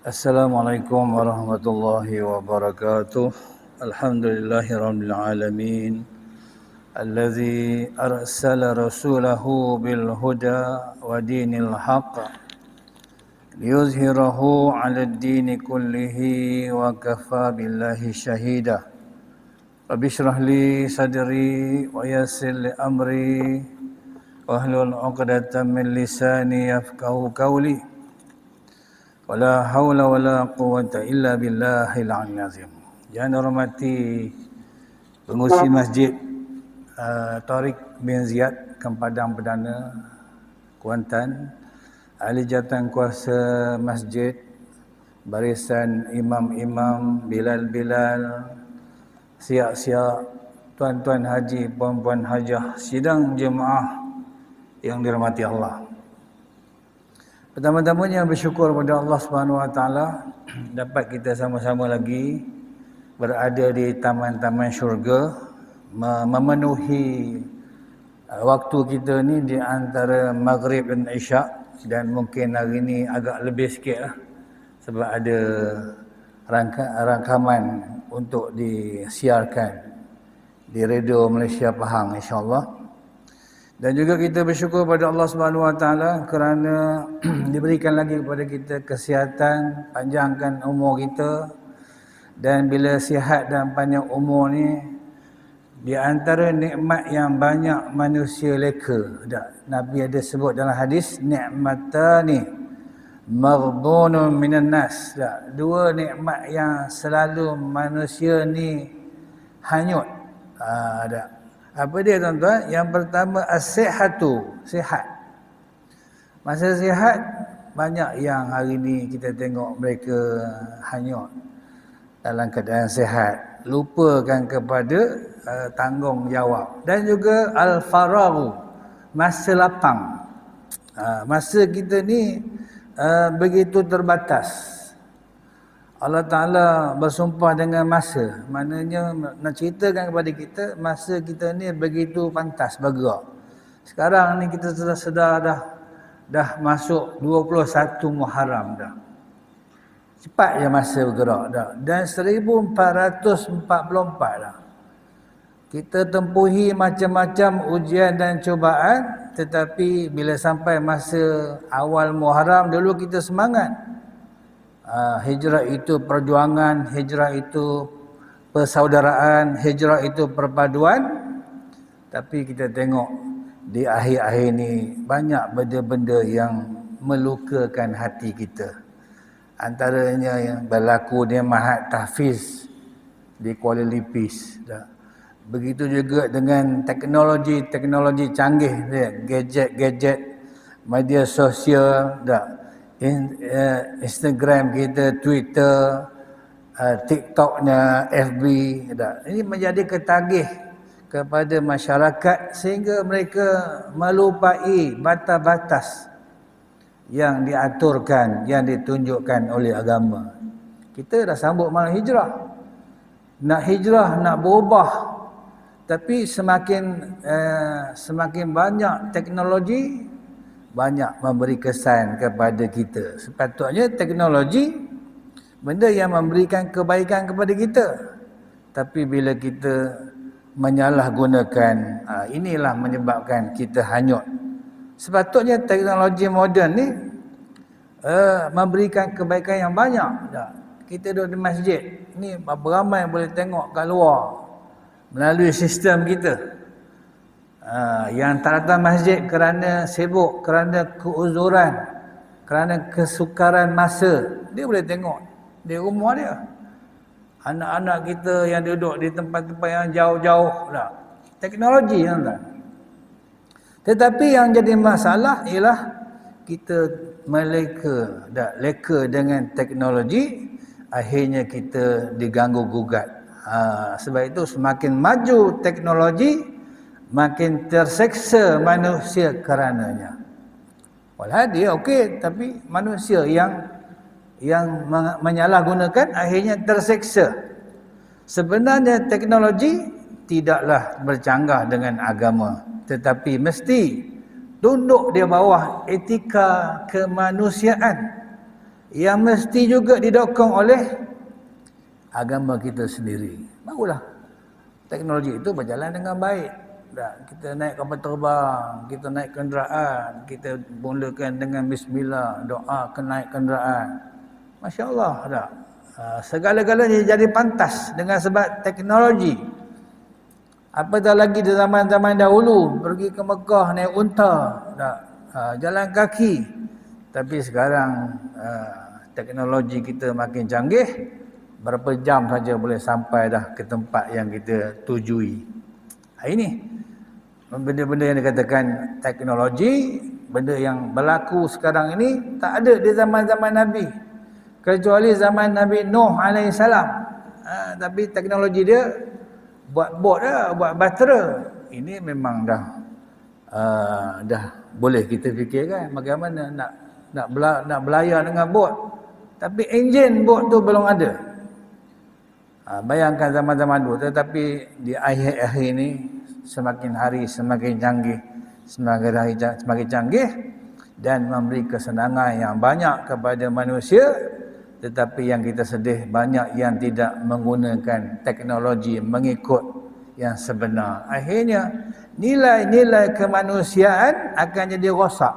Assalamualaikum warahmatullahi wabarakatuh. Alhamdulillahirabbil alamin. Allazi arsala rasulahu bil huda wa dinil haqq liyuzhirahu 'alad dini kullihi wa kafa billahi shahida. Rabbi shrah li sadri wa yassir li amri wahlul 'uqdatam min lisani yafqahu qawli. Wala haula wala quwwata illa billahil aliyyil azim. Yang hormati pengurusi masjid Tariq bin Ziyad Kepadang Perdana Kuantan, ahli jawatan kuasa masjid, barisan imam-imam, bilal-bilal, siap-siap, tuan-tuan haji, puan-puan hajah, sidang jemaah yang dirahmati Allah. Pertama-tamanya bersyukur kepada Allah Subhanahu Wa Taala dapat kita sama-sama lagi berada di taman-taman syurga, memenuhi waktu kita ni di antara maghrib dan isyak, dan mungkin hari ni agak lebih sikit lah sebab ada rangkaman untuk disiarkan di Radio Malaysia Pahang, insya-Allah. Dan juga kita bersyukur pada Allah Subhanahu Wa Taala kerana diberikan lagi kepada kita kesihatan, panjangkan umur kita. Dan bila sihat dan panjang umur ni, di antara nikmat yang banyak manusia leka. Nabi ada sebut dalam hadis, nikmatani maghdunun minan nas. Dua nikmat yang selalu manusia ni hanyut. Apa dia tuan-tuan? Yang pertama as-sihhatu, sihat. Masa sihat, banyak yang hari ni kita tengok mereka hanyut dalam keadaan sihat, lupakan kepada tanggungjawab. Dan juga al-faraghu, masa lapang. Masa kita ni begitu terbatas. Allah Ta'ala bersumpah dengan masa. Maknanya nak ceritakan kepada kita, masa kita ni begitu pantas bergerak. Sekarang ni kita sudah sedar dah masuk 21 Muharram dah. Cepat je masa bergerak dah. Dan 1444 dah. Kita tempuhi macam-macam ujian dan cubaan, tetapi bila sampai masa awal Muharram, dulu kita semangat. Hijrah itu perjuangan, hijrah itu persaudaraan, hijrah itu perpaduan. Tapi kita tengok di akhir-akhir ni banyak benda-benda yang melukakan hati kita. Antaranya yang berlaku di Mahat Tahfiz di Kuala Lipis. Begitu juga dengan teknologi canggih, gadget, media sosial, Instagram kita, Twitter, TikToknya, FB. Ini menjadi ketagih kepada masyarakat sehingga mereka melupai batas-batas yang diaturkan, yang ditunjukkan oleh agama. Kita dah sambut malam hijrah. Nak hijrah, nak berubah. Tapi semakin banyak teknologi, banyak memberi kesan kepada kita. Sepatutnya teknologi benda yang memberikan kebaikan kepada kita. Tapi bila kita menyalahgunakan, inilah menyebabkan kita hanyut. Sepatutnya teknologi moden ni memberikan kebaikan yang banyak. Kita duduk di masjid ni, beramai boleh tengok kat luar melalui sistem kita. Yang tak datang masjid kerana sibuk, kerana keuzuran, kerana kesukaran masa, dia boleh tengok di rumah dia. Anak-anak kita yang duduk di tempat-tempat yang jauh-jauh dah. Teknologi kan. Tetapi yang jadi masalah ialah kita leka dengan teknologi, akhirnya kita diganggu gugat. Sebab itu semakin maju teknologi, makin terseksa manusia karenanya. Walau dia okey, tapi manusia yang menyalahgunakan akhirnya terseksa. Sebenarnya teknologi tidaklah bercanggah dengan agama, tetapi mesti tunduk di bawah etika kemanusiaan yang mesti juga didokong oleh agama kita sendiri. Barulah teknologi itu berjalan dengan baik. Kita naik kapal terbang, kita naik kenderaan, kita mulakan dengan bismillah, doa naik kenderaan. Masya Allah, segala-galanya jadi pantas dengan sebab teknologi. Apatah lagi di zaman-zaman dahulu, pergi ke Mekah naik unta, jalan kaki. Tapi sekarang teknologi kita makin canggih, berapa jam saja boleh sampai dah ke tempat yang kita tujui. Ini benda-benda yang dikatakan teknologi, benda yang berlaku sekarang ini tak ada di zaman-zaman Nabi. Kecuali zaman Nabi Nuh AS. Tapi teknologi dia buat bot dah, buat batera. Ini memang dah boleh kita fikirkan bagaimana nak berlayar dengan bot. Tapi enjin bot tu belum ada. Bayangkan zaman-zaman dulu, tetapi di akhir-akhir ini semakin hari semakin canggih, semakin hari semakin canggih dan memberi kesenangan yang banyak kepada manusia, tetapi yang kita sedih banyak yang tidak menggunakan teknologi mengikut yang sebenar. Akhirnya nilai-nilai kemanusiaan akan jadi rosak.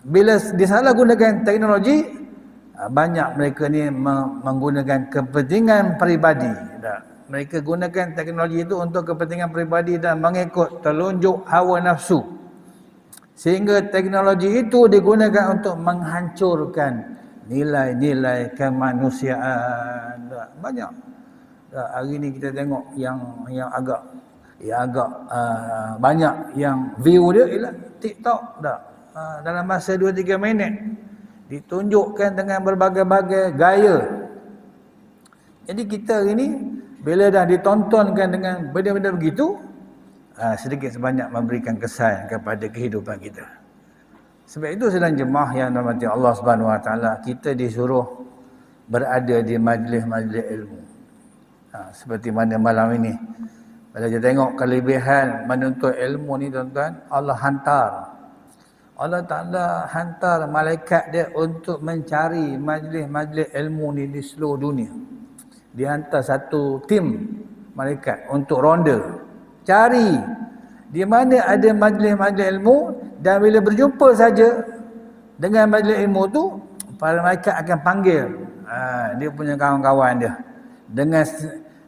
Bila disalahgunakan teknologi, banyak mereka ni menggunakan kepentingan peribadi. Mereka gunakan teknologi itu untuk kepentingan peribadi dan mengikut telunjuk hawa nafsu. Sehingga teknologi itu digunakan untuk menghancurkan nilai-nilai kemanusiaan. Banyak. Hari ni kita tengok yang agak banyak yang view dia ialah TikTok dalam masa 2-3 minit ditunjukkan dengan berbagai-bagai gaya. Jadi kita hari ni bila dah ditontonkan dengan benda-benda begitu, sedikit sebanyak memberikan kesan kepada kehidupan kita. Sebab itu sedang jemaah yang dirahmati Allah Subhanahu Wa Taala, kita disuruh berada di majlis-majlis ilmu. Seperti mana malam ini. Bila kita tengok kelebihan menuntut ilmu ni tuan-tuan, Allah Ta'ala hantar malaikat dia untuk mencari majlis-majlis ilmu ni di seluruh dunia. Dia hantar satu tim malaikat untuk ronda. Cari di mana ada majlis-majlis ilmu, dan bila berjumpa saja dengan majlis ilmu tu, para malaikat akan panggil dia punya kawan-kawan dia.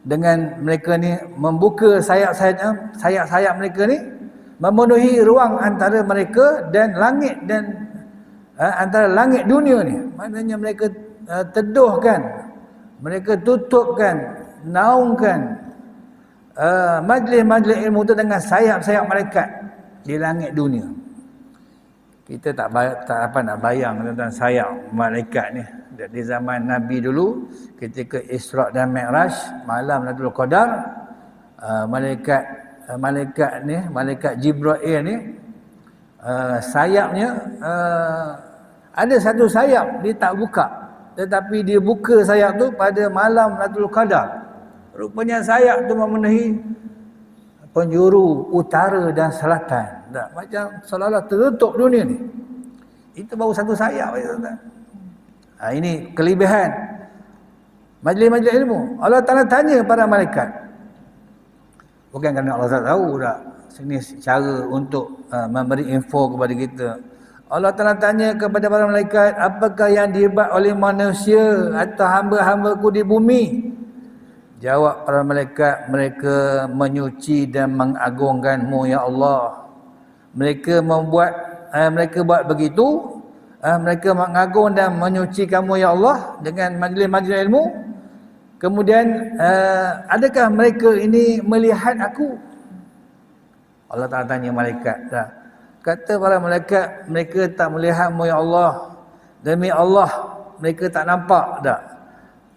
Dengan mereka ni membuka sayap-sayap mereka ni, memenuhi ruang antara mereka dan langit, dan antara langit dunia ni. Maknanya mereka teduhkan, mereka tutupkan, naungkan majlis-majlis ilmu itu dengan sayap-sayap malaikat di langit dunia. Kita tak apa nak bayang tentang sayap malaikat ni. Di zaman Nabi dulu, ketika Isra' dan Mi'raj, malam Lailatul Qadar, malaikat Jibril ni, sayapnya ada satu sayap dia tak buka, tetapi dia buka sayap tu pada malam Lailatul Qadar. Rupanya sayap tu memenuhi penjuru utara dan selatan. Macam seolah-olah tertutup dunia ni. Itu baru satu sayap. Ini kelebihan majlis-majlis ilmu. Allah Ta'ala tanya para malaikat. Bukan kerana Allah Ta'ala tahu tak. Ini cara untuk memberi info kepada kita. Allah Ta'ala tanya kepada para malaikat, apakah yang dibuat oleh manusia atau hamba-hambaku di bumi? Jawab para malaikat, mereka menyuci dan mengagungkan-Mu ya Allah. Mereka buat begitu, mereka mengagung dan menyuci Kamu ya Allah dengan majlis-majlis ilmu. Kemudian adakah mereka ini melihat aku? Allah Ta'ala tanya malaikat. Kata para malaikat, mereka tak melihat-Mu ya Allah. Demi Allah, mereka tak nampak tak?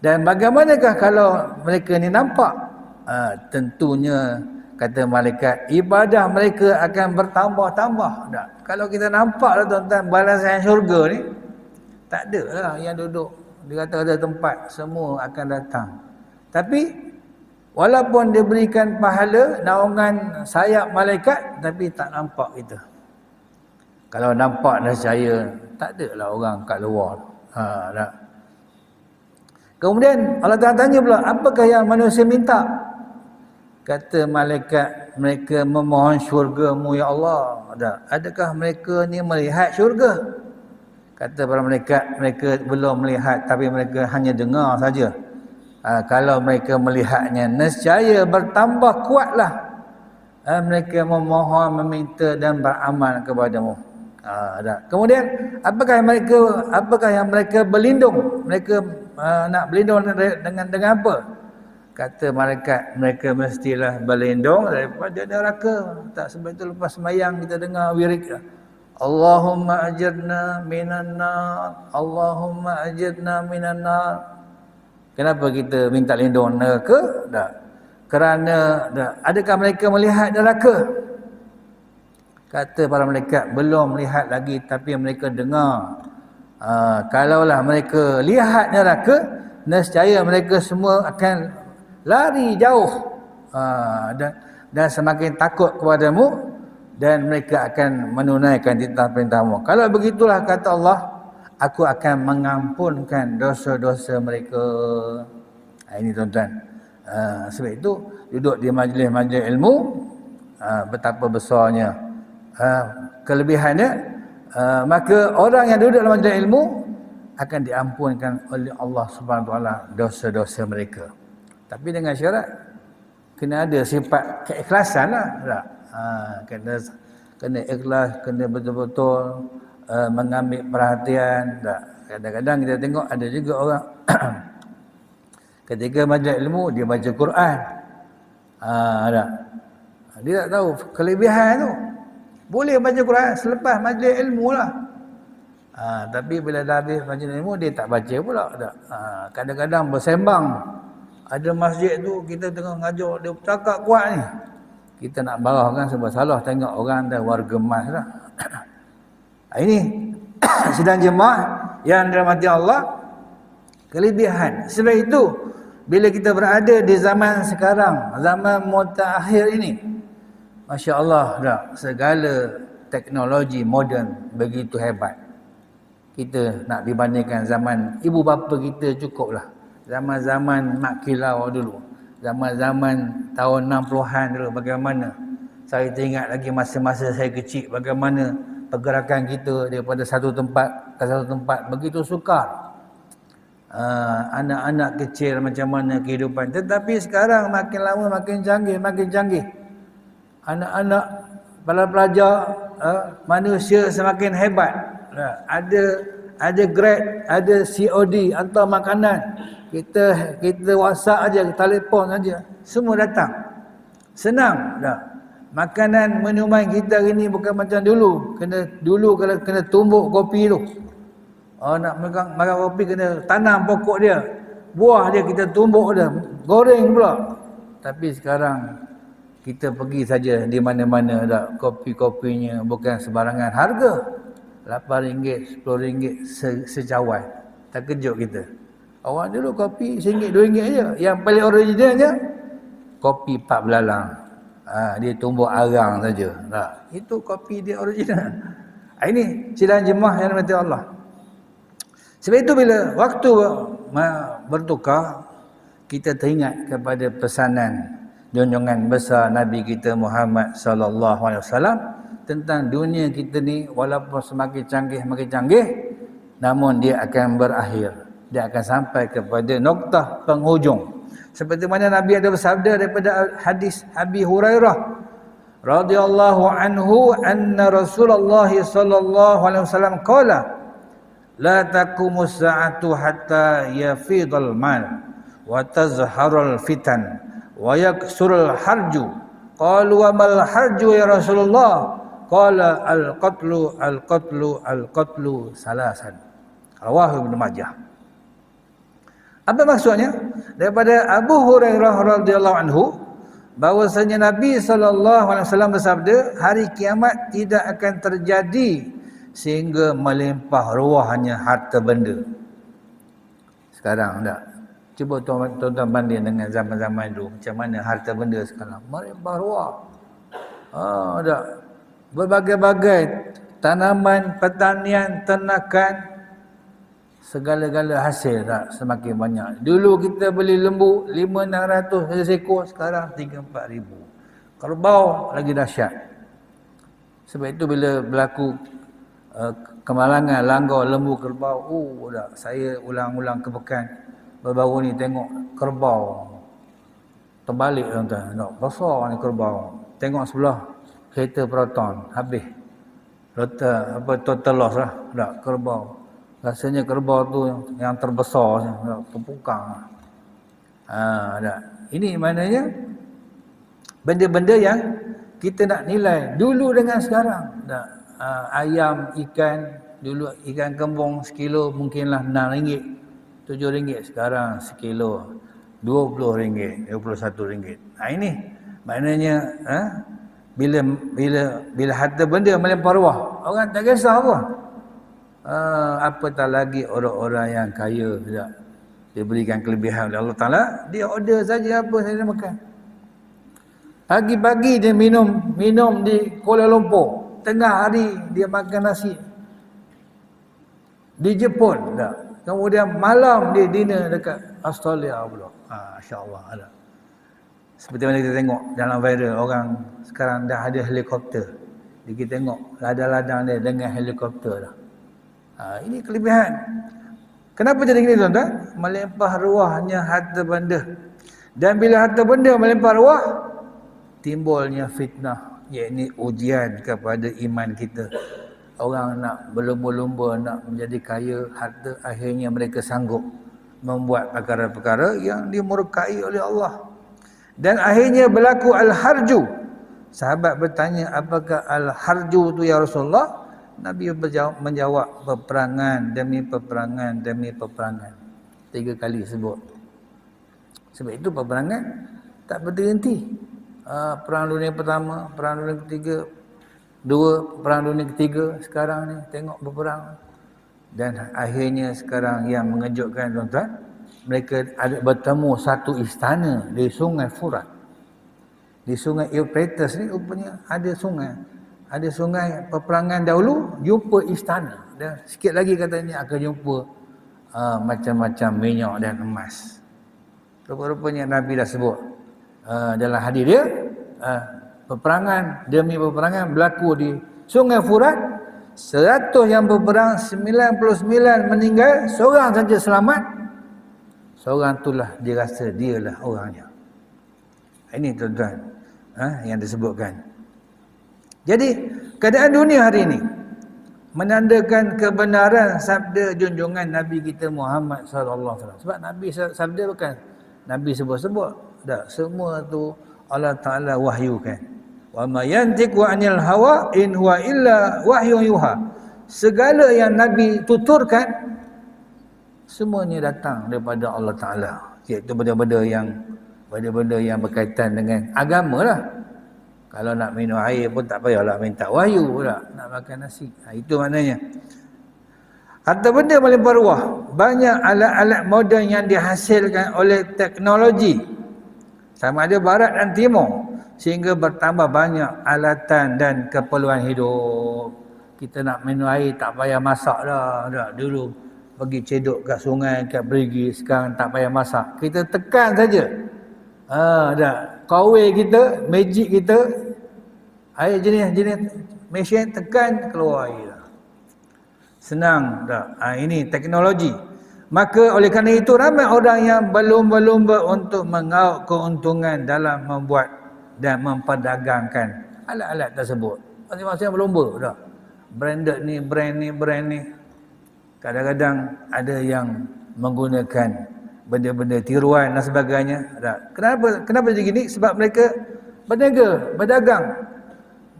Dan bagaimanakah kalau mereka ni nampak? Tentunya, kata malaikat, ibadah mereka akan bertambah-tambah. Tak? Kalau kita nampak tuan-tuan balasan syurga ni, tak ada lah yang duduk di kata-kata tempat, semua akan datang. Tapi walaupun diberikan pahala, naungan sayap malaikat, tapi tak nampak kita. Kalau nampak nescaya, tak ada lah orang kat luar. Tak. Kemudian Allah Ta'ala tanya pula, apakah yang manusia minta? Kata malaikat, mereka memohon syurga-Mu ya Allah. Adakah mereka ni melihat syurga? Kata para malaikat, mereka belum melihat tapi mereka hanya dengar saja. Kalau mereka melihatnya, nescaya bertambah kuatlah mereka memohon, meminta dan beramal kepadamu. Kemudian apakah yang mereka berlindung? Mereka nak berlindung dengan apa? Kata malaikat, mereka mestilah berlindung daripada neraka. Tak sebab itu lepas sembahyang kita dengar wirid, Allahumma ajirna minan nar, Allahumma ajirna minan nar. Kenapa kita minta lindung neraka? Kerana adakah mereka melihat neraka? Kata para malaikat, belum melihat lagi tapi mereka dengar. Kalaulah mereka lihat neraka, nescaya mereka semua akan lari jauh dan semakin takut kepadamu dan mereka akan menunaikan perintah-perintahmu. Kalau begitulah kata Allah, aku akan mengampunkan dosa-dosa mereka. Ini tuan-tuan. Sebab itu duduk di majlis-majlis ilmu, betapa besarnya kelebihannya. Maka orang yang duduk dalam majlis ilmu akan diampunkan oleh Allah Subhanahu Wa Taala dosa-dosa mereka. Tapi dengan syarat kena ada sifat keikhlasan lah. Kena ikhlas, kena betul-betul mengambil perhatian. Kadang-kadang kita tengok ada juga orang ketika majlis ilmu dia baca Quran. Dia tak tahu kelebihan tu. Boleh baca Quran selepas majlis ilmu lah. Tapi bila dah habis majlis ilmu dia tak baca pula. Kadang-kadang bersembang. Ada masjid tu kita tengah ngajar dia bercakap kuat ni. Kita nak marah kan sebab salah tengok orang dah warga emas dah. Ini sidang jemaah yang dirahmati Allah, kelebihan. Sebab itu bila kita berada di zaman sekarang, zaman mutakhir ini, masya-Allah segala teknologi moden begitu hebat. Kita nak dibandingkan zaman ibu bapa kita cukuplah. Zaman-zaman Mak Kilau dulu, zaman-zaman tahun 60-an dulu bagaimana. Saya teringat lagi masa-masa saya kecil bagaimana pergerakan kita daripada satu tempat ke satu tempat begitu sukar. Anak-anak kecil macam mana kehidupan. Tetapi sekarang makin lama makin canggih. Anak-anak pelajar manusia semakin hebat. Ada Grab, ada COD, hantar makanan. Kita WhatsApp aja, telefon aja, semua datang. Senang dah. Makanan minuman kita hari ni bukan macam dulu. Dulu kalau kena tumbuk kopi tu. Nak makan kopi kena tanam pokok dia. Buah dia kita tumbuk dia, goreng pula. Tapi sekarang kita pergi saja di mana-mana dah, kopi-kopinya bukan sebarangan harga. RM8, RM10 secawan. Terkejut kita. Orang dulu kopi RM1, RM2 aja. Yang paling originalnya kopi Pak Belalang. Dia tumbuk arang saja. Itu kopi dia original. Ini sidang jemaah yang dirahmati Allah. Sebab itu bila waktu bertukar, kita teringat kepada pesanan junjungan besar Nabi kita Muhammad sallallahu alaihi wasallam tentang dunia kita ni walaupun semakin canggih, namun dia akan berakhir. Dia akan sampai kepada noktah penghujung. Seperti mana Nabi ada bersabda daripada hadis Abi Hurairah radhiyallahu anhu anna Rasulullah sallallahu alaihi wasallam qala la taqumus sa'atu hatta yafidal mal wa tazharul fitan wa yaksurul harju. Qalu wa mal harju ya Rasulullah? Qala al-qatlu salasan. Rawahu Ibnu Majah. Apa maksudnya? Daripada Abu Hurairah radhiyallahu anhu bahwasanya Nabi sallallahu alaihi wasallam bersabda, hari kiamat tidak akan terjadi sehingga melimpah ruahnya harta benda. Sekarang tak? Cuba tuan-tuan banding dengan zaman-zaman dulu. Macam mana harta benda sekarang? Melimpah ruah. Tak? Berbagai-bagai tanaman, pertanian, ternakan, segala-gala hasil tak semakin banyak. Dulu kita beli lembu 500-600 seekor, sekarang 3-4 ribu. Kerbau lagi dahsyat. Sebab itu bila berlaku kemalangan langgar lembu kerbau, saya ulang-ulang ke pekan baru-baru ni tengok kerbau terbalik tuan-tuan. Besar ni kerbau. Tengok sebelah kereta Proton habis. Total loss lah. Tak, kerbau. Rasanya kerbau tu yang terbesar, terpukang. Ini maknanya benda-benda yang kita nak nilai dulu dengan sekarang. Ayam, ikan, dulu ikan kembung sekilo mungkinlah RM6, RM7. Sekarang sekilo RM20, RM21. Ini maknanya bila harta benda melimpah ruah, orang tak kisah apa. Apatah lagi orang-orang yang kaya, tidak diberikan kelebihan oleh Allah Ta'ala, dia order saja apa saya nak makan. Pagi-pagi dia minum di Kuala Lumpur, tengah hari dia makan nasi di Jepun, tak? Kemudian malam dia dinner dekat Australia pula. Masya-Allah ada. Seperti mana kita tengok dalam viral, orang sekarang dah ada helikopter. Jadi kita tengok ladang-ladang dia dengan helikopter dah. Ini kelebihan. Kenapa jadi gini tuan-tuan? Melimpah ruahnya harta benda. Dan bila harta benda melimpah ruah, timbulnya fitnah, iaitu ujian kepada iman kita. Orang nak berlumba-lumba nak menjadi kaya harta, akhirnya mereka sanggup membuat perkara-perkara yang dimurkai oleh Allah. Dan akhirnya berlaku al-harju. Sahabat bertanya, apakah al-harju tu ya Rasulullah? Nabi menjawab, peperangan demi peperangan demi peperangan. 3 kali sebut. Sebab itu peperangan tak berhenti. Perang dunia pertama, perang dunia ketiga, 2, perang dunia ketiga, sekarang ni tengok berperang. Dan akhirnya sekarang yang mengejutkan tuan-tuan, mereka ada bertemu satu istana di Sungai Furat. Di Sungai Euphrates ni rupanya ada sungai. Ada sungai peperangan dahulu, jumpa istana. Dan sikit lagi katanya akan jumpa macam-macam minyak dan emas. Rupa-rupanya Nabi dah sebut dalam hadis dia, peperangan demi peperangan berlaku di Sungai Furat. 100 yang berperang, 99 meninggal, seorang saja selamat. Seorang itulah dirasa dialah orangnya. Ini tuan-tuan yang disebutkan. Jadi keadaan dunia hari ini menandakan kebenaran sabda junjungan Nabi kita Muhammad sallallahu alaihi wasallam. Sebab Nabi sabda bukan Nabi sebut-sebut, dah semua tu Allah Taala wahyukan. Wa ma yantiqu 'anil hawa in huwa illa wahyun yuha. Segala yang Nabi tuturkan semuanya datang daripada Allah Taala, iaitu benda-benda yang berkaitan dengan agama lah. Kalau nak minum air pun tak payahlah minta wahyu pula, nak makan nasi. Itu maknanya. Harta benda melimpah ruah. Banyak alat-alat moden yang dihasilkan oleh teknologi, sama ada barat dan timur, sehingga bertambah banyak alatan dan keperluan hidup. Kita nak minum air tak payah masak dah. Dulu pergi cedok kat sungai, kat perigi, sekarang tak payah masak. Kita tekan saja. Kawai kita, magic kita, air jenis mesin, tekan keluar air. Senang tak? Ini teknologi. Maka oleh kerana itu ramai orang yang berlumba-lumba untuk mengauk keuntungan dalam membuat dan memperdagangkan alat-alat tersebut. Masing-masing berlumba dah. Branded ni, brand ni. Kadang-kadang ada yang menggunakan benda-benda tiruan dan sebagainya. Kenapa jadi gini? Sebab mereka berniaga, berdagang,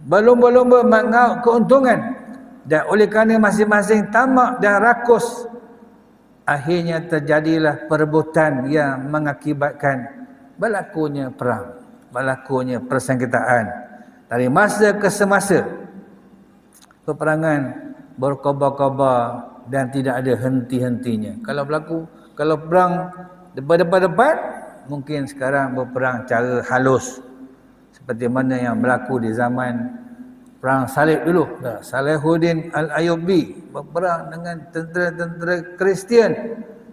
berlumba-lumba mengauk keuntungan, dan oleh kerana masing-masing tamak dan rakus, akhirnya terjadilah perebutan yang mengakibatkan berlakunya perang, berlakunya persengketaan. Dari masa ke semasa, peperangan berkobar-kobar dan tidak ada henti-hentinya. Kalau perang depan-depan, mungkin sekarang berperang cara halus, seperti mana yang berlaku di zaman perang salib dulu. Salahuddin Al-Ayyubi berperang dengan tentera-tentera Kristian,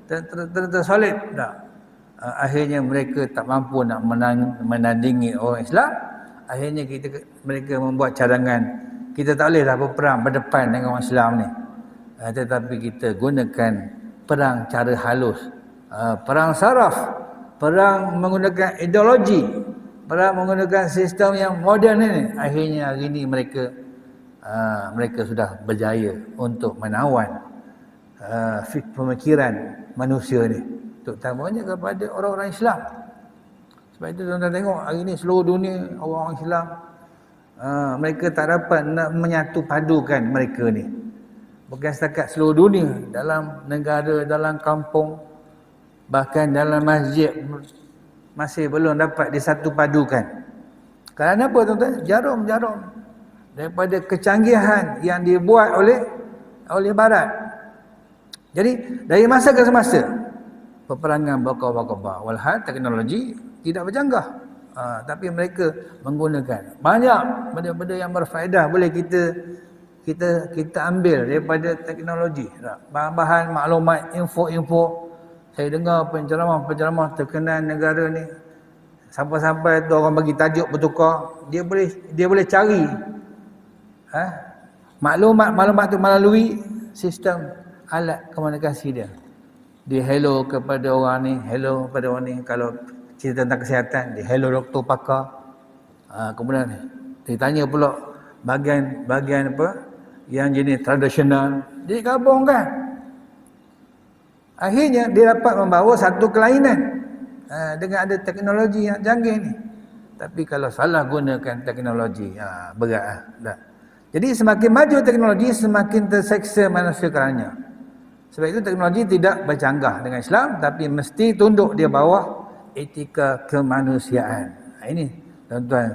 tentera salib. Akhirnya mereka tak mampu nak menandingi orang Islam. Akhirnya mereka membuat cadangan, kita tak boleh dah berperang berdepan dengan orang Islam ni, tetapi kita gunakan perang cara halus, perang saraf, perang menggunakan ideologi, perang menggunakan sistem yang moden ini. Akhirnya hari ini mereka sudah berjaya untuk menawan pemikiran manusia ni, terutamanya kepada orang-orang Islam. Sebab itu tuan-tuan tengok hari ini seluruh dunia orang-orang Islam, mereka tak dapat nak menyatu padukan mereka ni. Bukan setakat seluruh dunia, dalam negara, dalam kampung, bahkan dalam masjid masih belum dapat disatu padukan. Kerana apa tuan-tuan? Jarum-jarum daripada kecanggihan yang dibuat oleh barat. Jadi dari masa ke semasa peperangan berkawal-kawal, walhal teknologi tidak bercanggah, tapi mereka menggunakan banyak benda-benda yang berfaedah boleh kita ambil daripada teknologi. Bahan-bahan maklumat, info-info. Saya dengar penceramah-penceramah terkenal negara ni, sampai-sampai tu orang bagi tajuk bertukar, dia boleh cari maklumat tu melalui sistem alat komunikasi dia. Dia hello kepada orang ni, hello kepada orang ni. Kalau cerita tentang kesihatan, dia hello doktor pakar. Kemudian dia tanya pula bahagian apa yang jenis tradisional, dia gabungkan. Akhirnya dia dapat membawa satu kelainan dengan ada teknologi yang canggih ni. Tapi kalau salah gunakan teknologi, berat dah. Jadi semakin maju teknologi, semakin terseksa manusia kerannya. Sebab itu teknologi tidak bercanggah dengan Islam, tapi mesti tunduk dia bawah etika kemanusiaan. Ini tuan-tuan,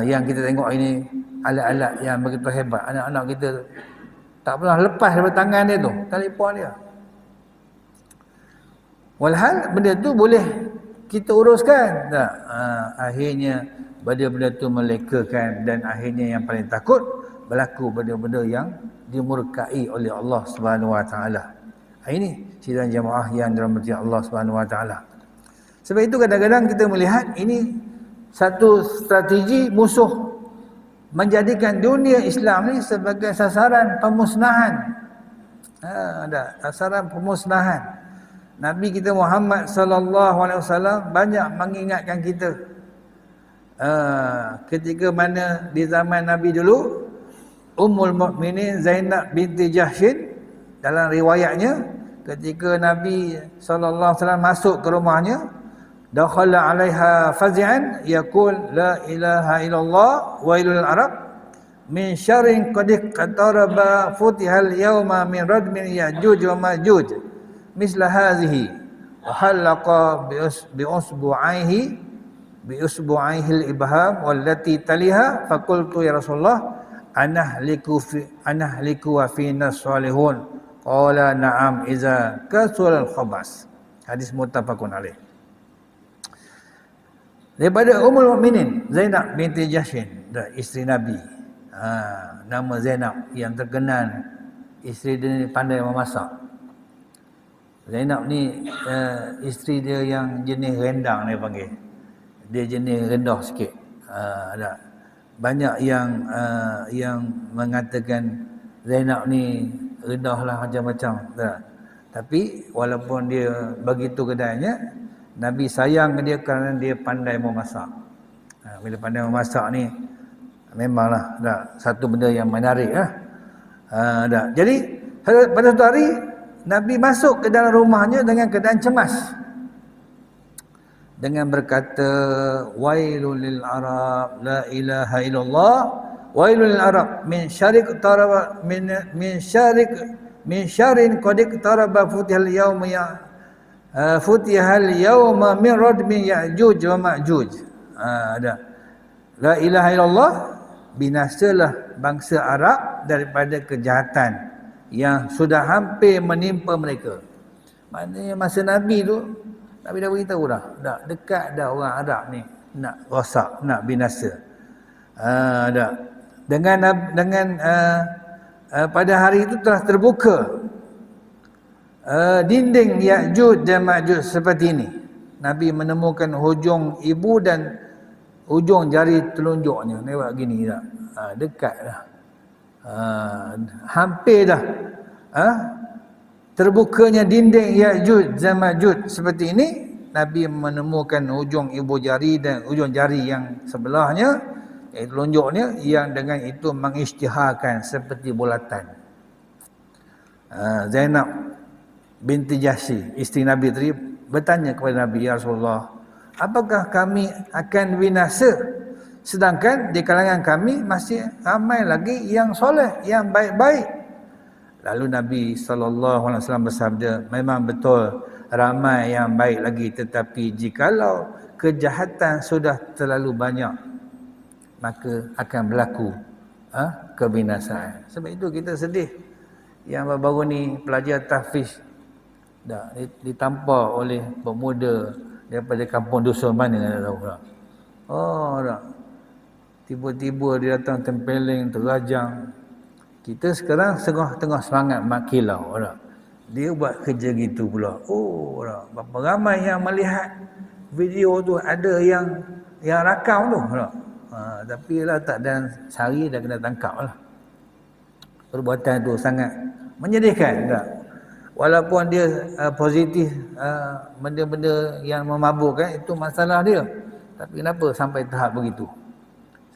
yang kita tengok ini alat-alat yang begitu hebat. Anak-anak kita tak pernah lepas daripada tangan dia tu, telefon dia. Walhal benda tu boleh kita uruskan. Akhirnya benda-benda tu melekakan, dan akhirnya yang paling takut berlaku benda-benda yang dimurkai oleh Allah Subhanahu Wa Taala. Ini sidang jemaah yang dirahmati Allah Subhanahu Wa Taala. Sebab itu kadang-kadang kita melihat ini satu strategi musuh menjadikan dunia Islam ni sebagai sasaran pemusnahan. Ada sasaran pemusnahan. Nabi kita Muhammad sallallahu alaihi wasallam banyak mengingatkan kita. Ketika mana di zaman Nabi dulu, Ummul Mukminin Zainab binti Jahshin, dalam riwayatnya ketika Nabi sallallahu alaihi wasallam masuk ke rumahnya, dakhala 'alaiha fazi'an yaqul la ilaha illallah wa ilal arab min syarrin qad qataraba futihal yawma min radmin ya'juj wa ma'juj misla hadhihi wa halaqa bi usbu'aihi al-ibham wallati taliha faqultu ya Rasulullah anahliku wa fina salihun qala na'am iza kasul al-khabas. Hadis muttafaqun alaih. Daripada Ummul Mukminin Zainab binti Jahshin, isteri Nabi. Nama Zainab yang terkenal, isteri dia pandai memasak. Zainab ni isteri dia yang jenis rendang dia panggil. Dia jenis rendah sikit. Ada banyak yang mengatakan Zainab ni rendahlah macam-macam. Tapi walaupun dia begitu keadaannya, Nabi sayang dia kerana dia pandai memasak. Bila pandai memasak ni memanglah satu benda yang menarik lah. Jadi pada satu hari Nabi masuk ke dalam rumahnya dengan keadaan cemas, dengan berkata wailul lil arab la ilaha illallah wailul lil arab min syarik taraba min syarin qad taraba futihal yawma futihal yawma min radmi ya'juj wa ma'juj. La ilaha illallah, binasalah bangsa Arab daripada kejahatan yang sudah hampir menimpa mereka. Maknanya masa Nabi tu, Nabi dah beritahu dah dekat dah orang Arab ni nak rosak, nak binasa. pada hari itu telah terbuka dinding Ya'juj dan Ma'juj seperti ini. Nabi menemukan hujung ibu dan hujung jari telunjuknya. Nampak gini tak? Dekat dah. Hampir dah. Terbukanya dinding Ya'juj dan Ma'juj seperti ini. Nabi menemukan hujung ibu jari dan hujung jari yang sebelahnya, telunjuknya, yang dengan itu mengisytiharkan seperti bulatan. Zainab binti Jahsy, isteri Nabi tadi, bertanya kepada Nabi, "Ya Rasulullah, apakah kami akan binasa sedangkan di kalangan kami masih ramai lagi yang soleh, yang baik-baik?" Lalu Nabi SAW bersabda, "Memang betul ramai yang baik lagi, tetapi jikalau kejahatan sudah terlalu banyak, maka akan berlaku kebinasaan." Sebab itu kita sedih yang baru-baru ni pelajar tahfiz dah ditampar oleh pemuda daripada kampung dusun mana tak tahu tak. Tak. Tiba-tiba dia datang tempeleng, terajang. Kita sekarang tengah semangat mak kilau tak. Dia buat kerja gitu pula. Tak. Berapa ramai yang melihat video tu, ada yang rakam tu tak. Tapi lah tak dan sehari dah kena tangkap lah. Perbuatan tu sangat menyedihkan tak. Walaupun dia positif benda-benda yang memabukkan, itu masalah dia. Tapi kenapa sampai tahap begitu?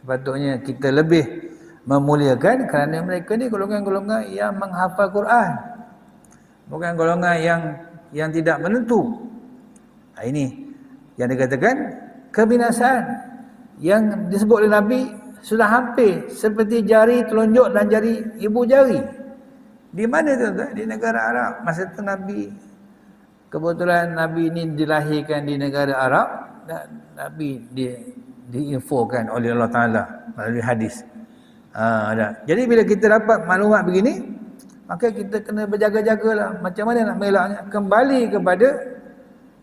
Sepatutnya kita lebih memuliakan, kerana mereka ni golongan-golongan yang menghafal Quran. Bukan golongan yang tidak menentu. Ini yang dikatakan kebinasaan yang disebut oleh Nabi sudah hampir seperti jari telunjuk dan jari ibu jari. Di mana tu? Di negara Arab. Masa tu kebetulan Nabi ini dilahirkan di negara Arab, dan Nabi diinfokan oleh Allah Ta'ala melalui hadis. Jadi bila kita dapat maklumat begini, maka kita kena berjaga-jagalah. Macam mana nak melaknya? Kembali kepada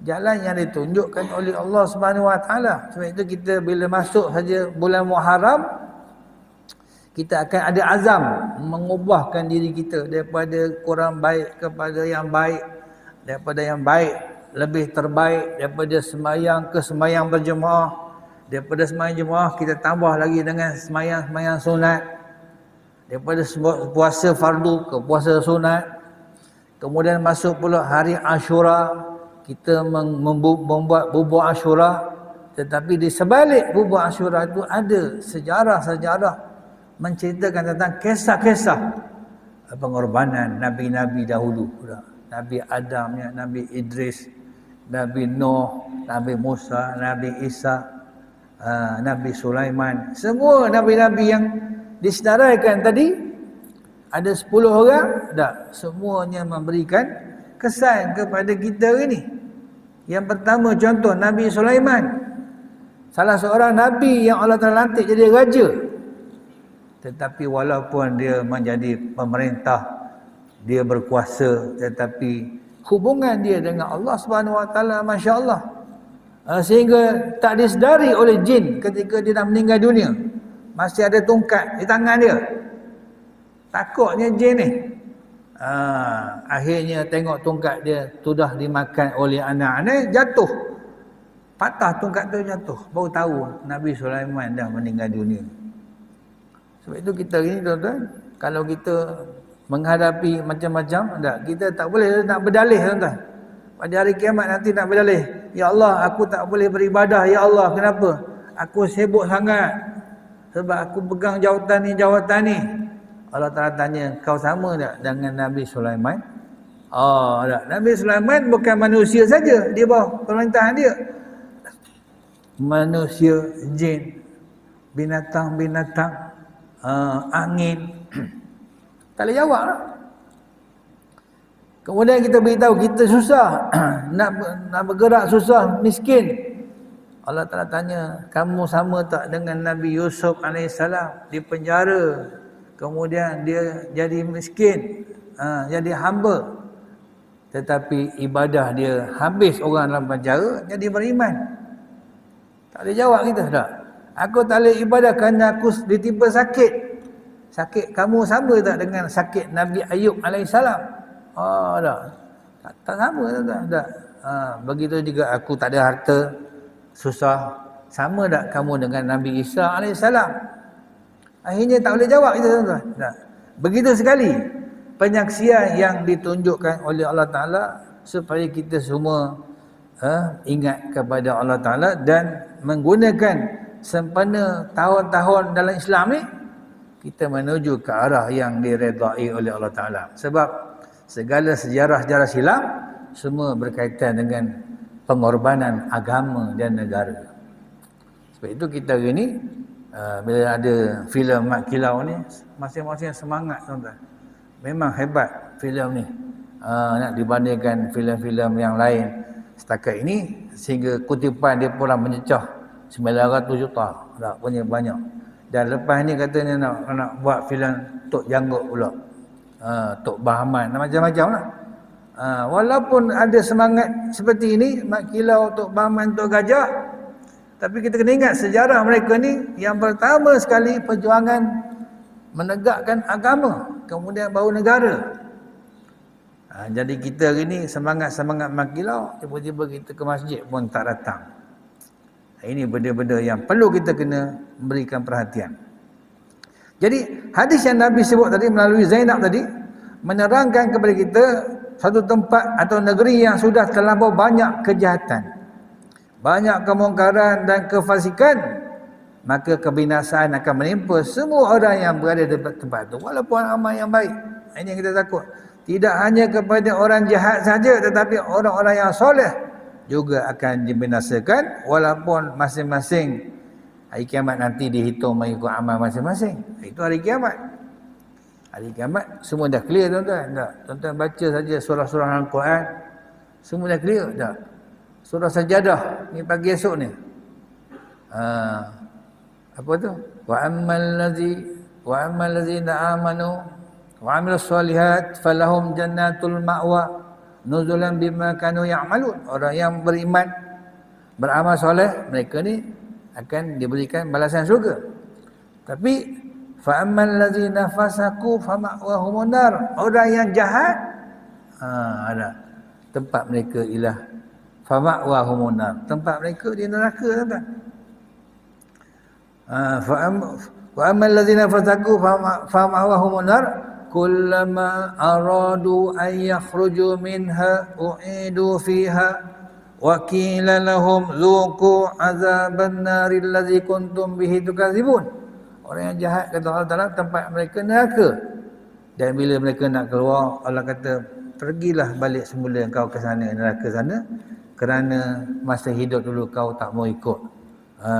jalan yang ditunjukkan oleh Allah Subhanahu Wa Ta'ala. Sebab itu kita bila masuk saja bulan Muharram, kita akan ada azam mengubahkan diri kita daripada kurang baik kepada yang baik, daripada yang baik lebih terbaik, daripada sembahyang ke sembahyang berjemaah, daripada sembahyang jemaah kita tambah lagi dengan sembahyang sunat, daripada puasa fardu ke puasa sunat. Kemudian masuk pula hari Ashura, kita membuat bubur Ashura, tetapi di sebalik bubur Ashura itu ada sejarah-sejarah menceritakan tentang kisah-kisah pengorbanan Nabi-Nabi dahulu. Nabi Adam, Nabi Idris, Nabi Nuh, Nabi Musa, Nabi Isa, Nabi Sulaiman. Semua Nabi-Nabi yang disedaraikan tadi, ada 10 orang, semuanya memberikan kesan kepada kita ini. Yang pertama contoh, Nabi Sulaiman, salah seorang Nabi yang Allah Ta'ala lantik jadi raja. Tetapi walaupun dia menjadi pemerintah, dia berkuasa, tetapi hubungan dia dengan Allah Subhanahu Wa Taala, masya-Allah, sehingga tak disedari oleh jin ketika dia dah meninggal dunia, masih ada tongkat di tangan dia. Takutnya jin ni. Akhirnya tengok tongkat dia sudah dimakan oleh anak-anak, jatuh. Patah tongkat tu, jatuh. Baru tahu Nabi Sulaiman dah meninggal dunia. Sebab itu kita ini tuan-tuan, kalau kita menghadapi macam-macam, kita tak boleh nak berdalih tuan-tuan. Pada hari kiamat nanti nak berdalih, "Ya Allah, aku tak boleh beribadah. Ya Allah, kenapa? Aku sibuk sangat sebab aku pegang jawatan ni. Allah Ta'ala tanya, "Kau sama tak dengan Nabi Sulaiman?" Tak. Nabi Sulaiman bukan manusia saja, dia bawah pemerintahan dia. Manusia, jin, binatang-binatang, angin. Tak boleh jawab lah. Kemudian kita beritahu kita susah, nak bergerak susah, miskin. Allah Ta'ala tanya, "Kamu sama tak dengan Nabi Yusuf AS di penjara? Kemudian dia jadi miskin, jadi hamba. Tetapi ibadah dia habis orang dalam penjara, jadi beriman." Tak boleh jawab kita tak? "Aku tak boleh ibadah kerana aku ditimpa sakit." sakit kamu sama tak dengan sakit Nabi Ayub alaihissalam? Oh, tak sama tak. Begitu juga aku tak ada harta, susah. Sama tak kamu dengan Nabi Isa alaihissalam? Akhirnya tak boleh jawab kita, tuan-tuan. Tak. Begitu sekali penyaksian yang ditunjukkan oleh Allah Ta'ala supaya kita semua ingat kepada Allah Ta'ala dan menggunakan sempena tahun-tahun dalam Islam ni, kita menuju ke arah yang diredai oleh Allah Ta'ala. Sebab segala sejarah-sejarah silam semua berkaitan dengan pengorbanan agama dan negara. Sebab itu kita hari ni bila ada filem Mat Kilau ni, masing-masing semangat, tuan-tuan. Memang hebat filem ni. Nak dibandingkan filem-filem yang lain setakat ini, sehingga kutipan dia pula mencecah 900 juta. Tak punya banyak. Dan lepas ni katanya nak buat filem Tok Janggut pula. Tok Bahman, macam-macam lah. Walaupun ada semangat seperti ini, Mat Kilau, Tok Bahman, Tok Gajah, tapi kita kena ingat sejarah mereka ni yang pertama sekali perjuangan menegakkan agama, kemudian baru negara. Jadi kita hari ni semangat-semangat Mat Kilau, tiba-tiba kita ke masjid pun tak datang. Ini benda-benda yang perlu kita kena berikan perhatian. Jadi hadis yang Nabi sebut tadi melalui Zainab tadi menerangkan kepada kita satu tempat atau negeri yang sudah terlampau banyak kejahatan, banyak kemungkaran dan kefasikan, maka kebinasaan akan menimpa semua orang yang berada di tempat itu, walaupun amal yang baik. Ini yang kita takut. Tidak hanya kepada orang jahat saja, tetapi orang-orang yang soleh juga akan dibinasakan, walaupun masing-masing hari kiamat nanti dihitung mengikut amal masing-masing. Itu hari kiamat. Hari kiamat semua dah clear, tuan-tuan. Tak? Tuan-tuan baca saja surah-surah Al-Quran, semua dah clear. Tak? Surah Sajadah ni pagi esok ni. Apa tu? Wa ammal ladzina amanu wa amilus solihat falahum jannatul ma'wa nuzulan bima kanu ya'malun. Orang yang beriman, beramal soleh, mereka ni akan diberikan balasan syurga. Tapi fa ammal ladzina fasaku fama'wahumun nar. Orang yang jahat, ada tempat mereka ialah fama'wahumun nar. Tempat mereka di neraka, tuan-tuan. Fa ammal ladzina fasaku fama'wahumun nar kullama aradu an yakhruju minha u'idu fiha wa qila lahum dzuqu azaban naril ladzi kuntum bihi tukadzibun. Orang yang jahat, kata Allah Taala, tempat mereka neraka. Dan bila mereka nak keluar, Allah kata, pergilah balik semula kau ke sana, neraka sana, kerana masa hidup dulu kau tak mau ikut.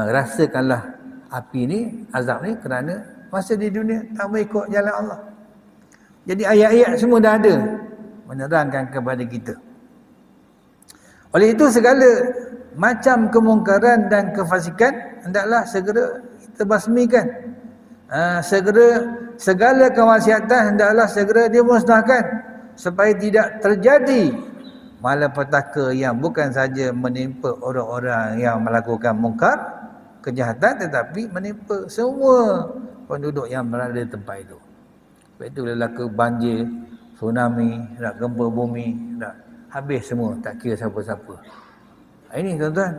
Rasakanlah api ni, azab ni, kerana masa di dunia tak mau ikut jalan Allah. Jadi ayat-ayat semua dah ada menerangkan kepada kita. Oleh itu segala macam kemungkaran dan kefasikan hendaklah segera kita basmikan. Segala kemaksiatan hendaklah segera dimusnahkan supaya tidak terjadi malapetaka yang bukan saja menimpa orang-orang yang melakukan mungkar, kejahatan, tetapi menimpa semua penduduk yang berada di tempat itu. Sebab itu bila laku banjir, tsunami, gempa bumi, habis semua, tak kira siapa-siapa. Ini, tuan-tuan.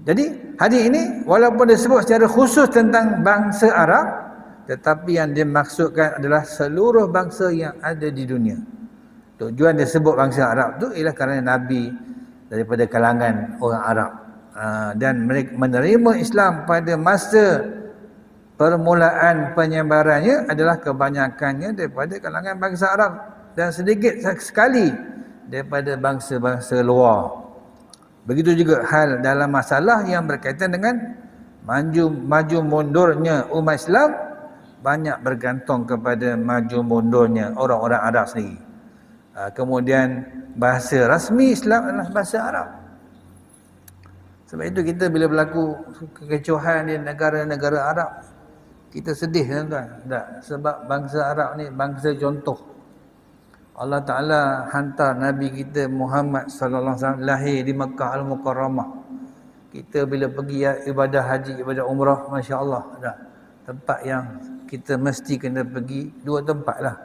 Jadi hadis ini walaupun disebut secara khusus tentang bangsa Arab, tetapi yang dimaksudkan adalah seluruh bangsa yang ada di dunia. Tujuan disebut bangsa Arab tu ialah kerana Nabi daripada kalangan orang Arab, dan mereka menerima Islam pada masa permulaan penyebarannya adalah kebanyakannya daripada kalangan bangsa Arab dan sedikit sekali daripada bangsa-bangsa luar. Begitu juga hal dalam masalah yang berkaitan dengan maju mundurnya umat Islam, banyak bergantung kepada maju mundurnya orang-orang Arab sendiri. Kemudian bahasa rasmi Islam adalah bahasa Arab. Sebab itu kita bila berlaku kekecohan di negara-negara Arab, kita sedih, tuan-tuan. Tak? Sebab bangsa Arab ni bangsa contoh. Allah Ta'ala hantar Nabi kita Muhammad sallallahu alaihi wasallam lahir di Makkah Al-Mukarramah. Kita bila pergi ibadah haji, ibadah umrah, Masya Allah, tempat yang kita mesti kena pergi dua tempat lah.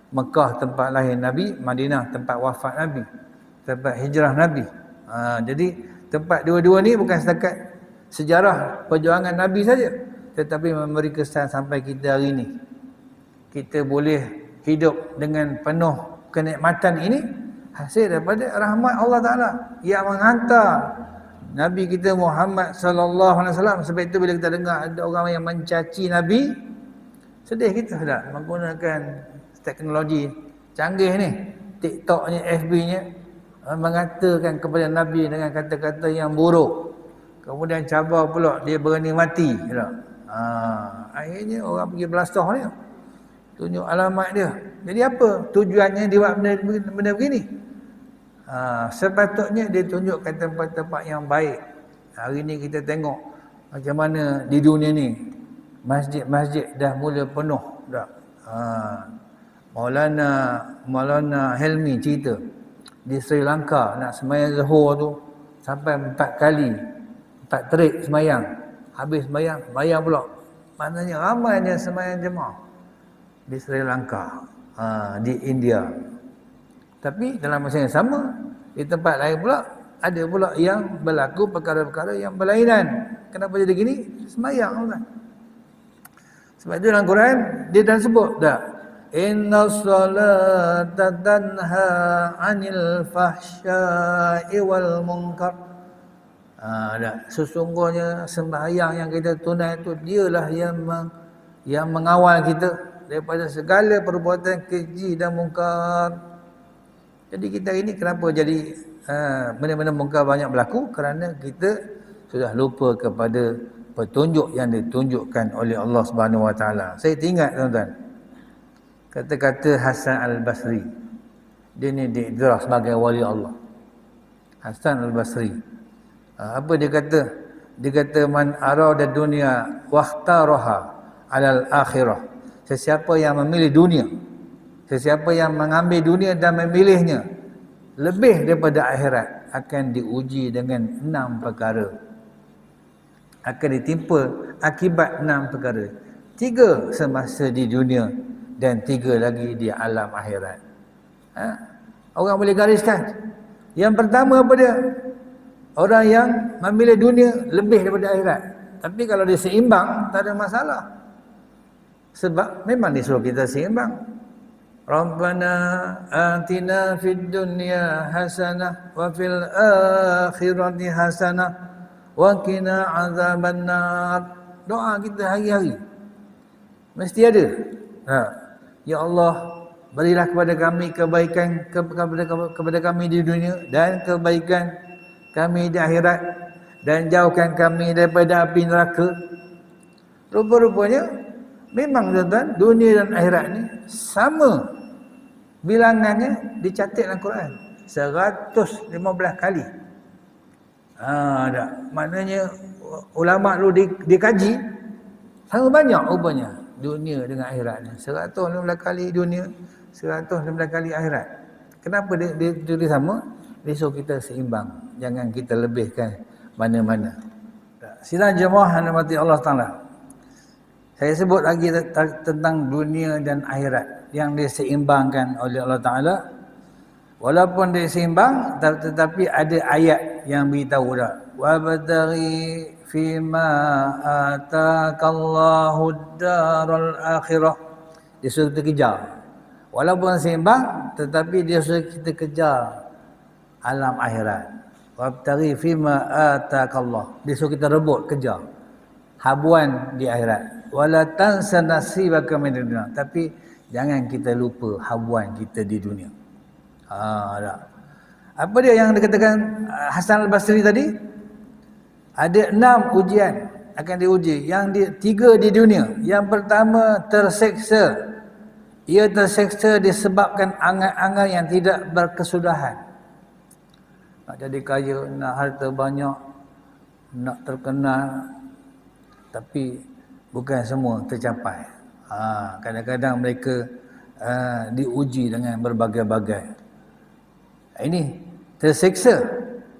Mekah tempat lahir Nabi, Madinah tempat wafat Nabi, tempat hijrah Nabi. Jadi tempat dua-dua ni bukan setakat sejarah perjuangan Nabi saja, tetapi memberi kesan sampai kita hari ini. Kita boleh hidup dengan penuh kenikmatan ini hasil daripada rahmat Allah Ta'ala yang menghantar Nabi kita Muhammad sallallahu alaihi wasallam. Sebab itu bila kita dengar ada orang yang mencaci Nabi, sedih kita tak menggunakan teknologi canggih ni, TikToknya, FB-nya, mengatakan kepada Nabi dengan kata-kata yang buruk. Kemudian cabar pula dia berani mati. Akhirnya orang pergi belasah dia, tunjuk alamat dia. Jadi apa tujuannya dia buat benda begini? Sepatutnya dia tunjukkan tempat-tempat yang baik. Hari ni kita tengok macam mana di dunia ni masjid-masjid dah mula penuh dah. Maulana Helmi cerita di Sri Lanka nak sembahyang Zuhur tu sampai 4 terik sembahyang. Habis sembahyang bayar pula. Maknanya ramainya sembahyang jemaah di Sri Lanka, di India. Tapi dalam masa yang sama di tempat lain pula ada pula yang berlaku perkara-perkara yang berlainan. Kenapa jadi gini? Sembahyang kan. Sebab itu dalam Quran dia dah sebut dah, inna salata tanha 'anil fahsya'i wal munkar. Sesungguhnya sembahyang yang kita tunai itu dialah yang mengawal kita daripada segala perbuatan keji dan mungkar. Jadi kita ini kenapa jadi benda-benda mungkar banyak berlaku? Kerana kita sudah lupa kepada petunjuk yang ditunjukkan oleh Allah Subhanahu Wa Taala. Saya ingat tuan-tuan, kata-kata Hasan Al-Basri. Dia ni diiktiraf sebagai wali Allah. Hasan Al-Basri. Apa dia kata? Dia kata man arada dunya wahtaraha alal akhirah. Sesiapa yang memilih dunia, sesiapa yang mengambil dunia dan memilihnya lebih daripada akhirat, akan diuji dengan 6 perkara. Akan ditimpa akibat 6 perkara. 3 semasa di dunia dan 3 lagi di alam akhirat. Orang boleh gariskan. Yang pertama apa dia? Orang yang memilih dunia lebih daripada akhirat. Tapi kalau dia seimbang, tak ada masalah. Sebab memang disuruh kita seimbang. Rabbana atina fid dunya hasanah wa fil akhirati hasanah wa qina azabannar. Doa kita hari-hari mesti ada. Ya Allah, berilah kepada kami kebaikan kepada kami di dunia dan kebaikan kami di akhirat, dan jauhkan kami daripada api neraka. Rupa-rupanya memang tuan-tuan, dunia dan akhirat ni sama bilangannya dicatat dalam Quran 115 kali. Maknanya ulama dulu dikaji sama banyak rupanya dunia dengan akhirat ni. 115 kali dunia, 115 kali akhirat. Kenapa dia sama? Dia suruh kita seimbang. Jangan kita lebihkan mana-mana. Sidang jemaah yang dirahmati Allah Ta'ala, saya sebut lagi tentang dunia dan akhirat yang diseimbangkan oleh Allah Ta'ala. Walaupun diseimbang, tetapi ada ayat yang beritahu dah. Wabtaghi fima atakallahu ad-daral akhirah. Dia suruh kita kejar. Walaupun seimbang, tetapi dia suruh kita kejar alam akhirat. Wabtaghi fima atakallah. Dia suruh kita rebut, kejar habuan di akhirat. Wala tansa nasibaka minad dunya. Tapi jangan kita lupa habuan kita di dunia. Apa dia yang dikatakan Hasan Al-Basri tadi? Ada 6 ujian akan diuji. Yang 3 di dunia. Yang pertama, terseksa. Ia terseksa disebabkan angan-angan yang tidak berkesudahan. Nak jadi kaya, nak harta banyak, nak terkenal, tapi bukan semua tercapai. Kadang-kadang mereka diuji dengan berbagai-bagai. Ini terseksa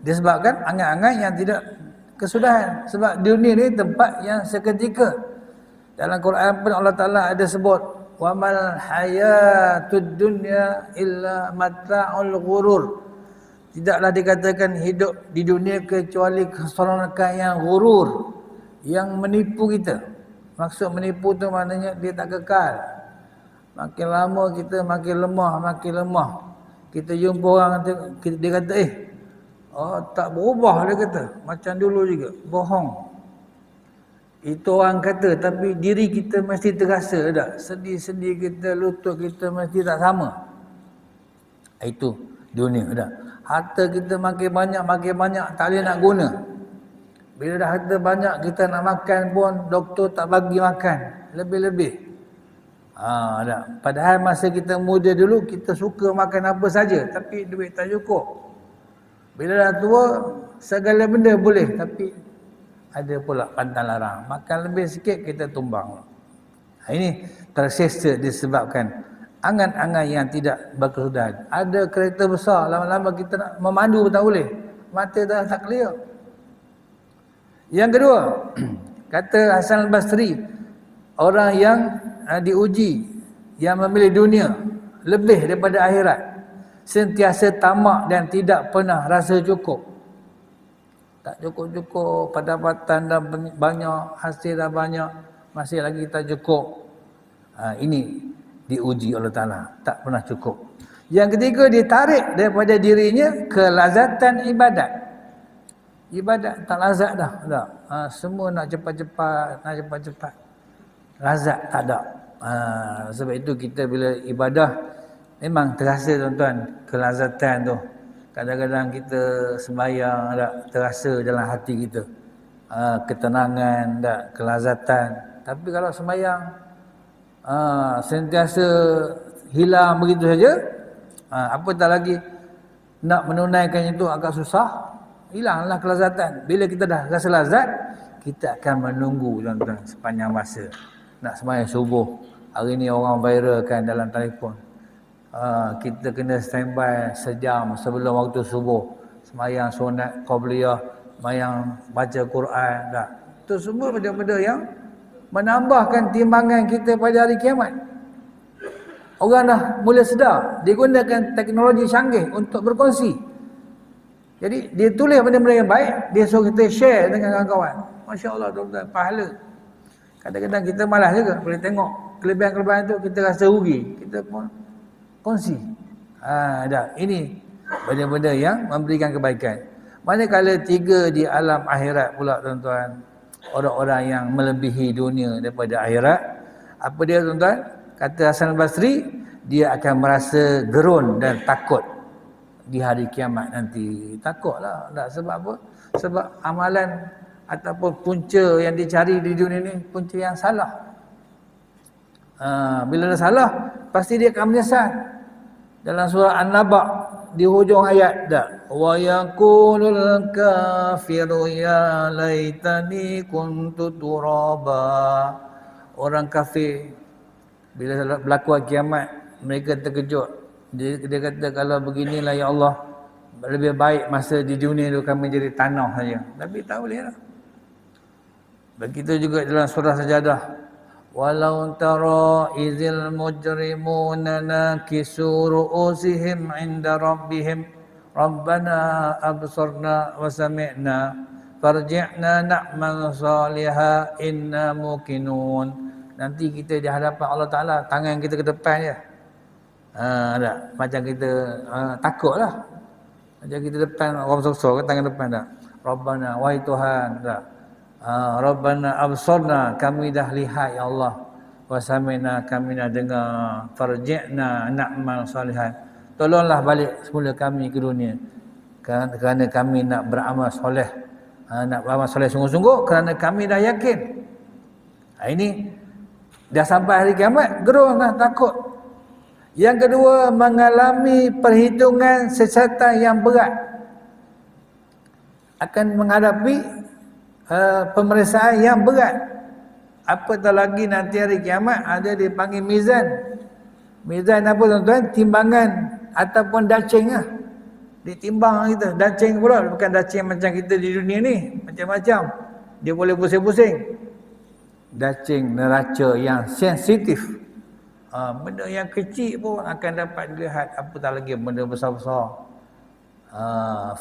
disebabkan angan-angan yang tidak kesudahan. Sebab dunia ni tempat yang seketika. Dalam Quran pun Allah Ta'ala ada sebut, wa mal hayatud dunya illa mata'ul ghurur. Tidaklah dikatakan hidup di dunia kecuali keseronokan yang ghurur, yang menipu kita. Maksud menipu tu maknanya dia tak kekal. Makin lama kita makin lemah. Kita jumpa orang dia kata oh tak berubah, dia kata macam dulu juga. Bohong. Itu orang kata, tapi diri kita mesti terasa tak? Sendi-sendi kita, lutut kita mesti tak sama. Itu dunia tak? Harta kita makin banyak tak boleh nak guna. Bila dah harta banyak, kita nak makan pun doktor tak bagi makan lebih-lebih. Tak. Padahal masa kita muda dulu, kita suka makan apa saja, tapi duit tak cukup. Bila dah tua, segala benda boleh, tapi ada pula pantang larang. Makan lebih sikit, kita tumbang. Ini tersesa disebabkan angan-angan yang tidak berkesudahan. Ada kereta besar, lama-lama kita nak memandu tak boleh. Mata dah tak clear. Yang kedua, kata Hasan al-Basri, orang yang diuji, yang memilih dunia lebih daripada akhirat, sentiasa tamak dan tidak pernah rasa cukup. Tak cukup-cukup, pendapatan dah banyak, hasil dah banyak, masih lagi tak cukup. Ini diuji Allah Ta'ala, tak pernah cukup. Yang ketiga, ditarik daripada dirinya kelazatan ibadat. Ibadat tak lazat dah. Semua nak cepat-cepat. Lazat tak ada. Sebab itu kita bila ibadah, memang terasa tuan-tuan, kelazatan tu. Kadang-kadang kita sembahyang tak terasa dalam hati kita. Ketenangan tak, kelazatan. Tapi kalau sembahyang sentiasa hilang begitu saja, apatah lagi nak menunaikan itu agak susah, hilanglah kelazatan. Bila kita dah rasa lazat, kita akan menunggu tuan-tuan sepanjang masa. Nak sembahyang subuh, hari ni orang viralkan dalam telefon. Kita kena standby sejam sebelum waktu subuh, sembahyang sunat qabliyah, sembahyang baca Quran. Tak, itu semua benda-benda yang menambahkan timbangan kita pada hari kiamat. Orang dah mula sedar, dia gunakan teknologi canggih untuk berkongsi. Jadi dia tulis benda-benda yang baik, dia suruh kita share dengan kawan-kawan. Masya Allah tuan-tuan, pahala. Kadang-kadang kita malas juga boleh tengok kelebihan-kelebihan itu, kita rasa rugi, kita pun kongsi. Ini benda-benda yang memberikan kebaikan. Manakala tiga di alam akhirat pula tuan-tuan, orang-orang yang melebihi dunia daripada akhirat, apa dia tuan-tuan? Kata Hasan al-Basri, dia akan merasa gerun dan takut di hari kiamat nanti. Takutlah. Tak, sebab apa? Sebab amalan ataupun punca yang dicari di dunia ni punca yang salah. Bila dah salah, pasti dia akan menyesal. Dalam surah An-Naba di hujung ayat dah, wa yaqulul kafiru ya laitani kuntu turaba. Orang kafir bila berlaku kiamat, mereka terkejut. Dia kata, kalau beginilah ya Allah, lebih baik masa di dunia itu kami jadi tanah saja. Tapi tak boleh lah. Begitu juga dalam surah Sajadah, walau tara izil mujrimuna nakisu ru'usihim 'inda rabbihim rabbana absarna wa sami'na farji'na na'mal salihah inna muqinun. Nanti kita di hadapan Allah Ta'ala, tangan kita ke depan je. Macam kita takutlah. Macam kita depan orang besar-besar, tangan depan tak. Rabbana, wahai Tuhan, tak. Rabbana absarna, kami dah lihat ya Allah, wa sami'na, kami dah dengar, farji'na na'mal salihan, tolonglah balik semula kami ke dunia kerana kami nak beramal soleh, nak beramal soleh sungguh-sungguh, kerana kami dah yakin. Ini dah sampai hari kiamat, gerun lah, takut. Yang kedua, mengalami perhitungan sesatan yang berat, akan menghadapi pemeriksaan yang berat. Apatah lagi nanti hari kiamat ada dipanggil mizan. Mizan apa tuan-tuan? Timbangan ataupun dacing lah. Ditimbang kita. Dacing pula, bukan dacing macam kita di dunia ni. Macam-macam. Dia boleh pusing-pusing. cacing neraca yang sensitif. Benda yang kecil pun akan dapat dilihat, apatah lagi benda besar-besar.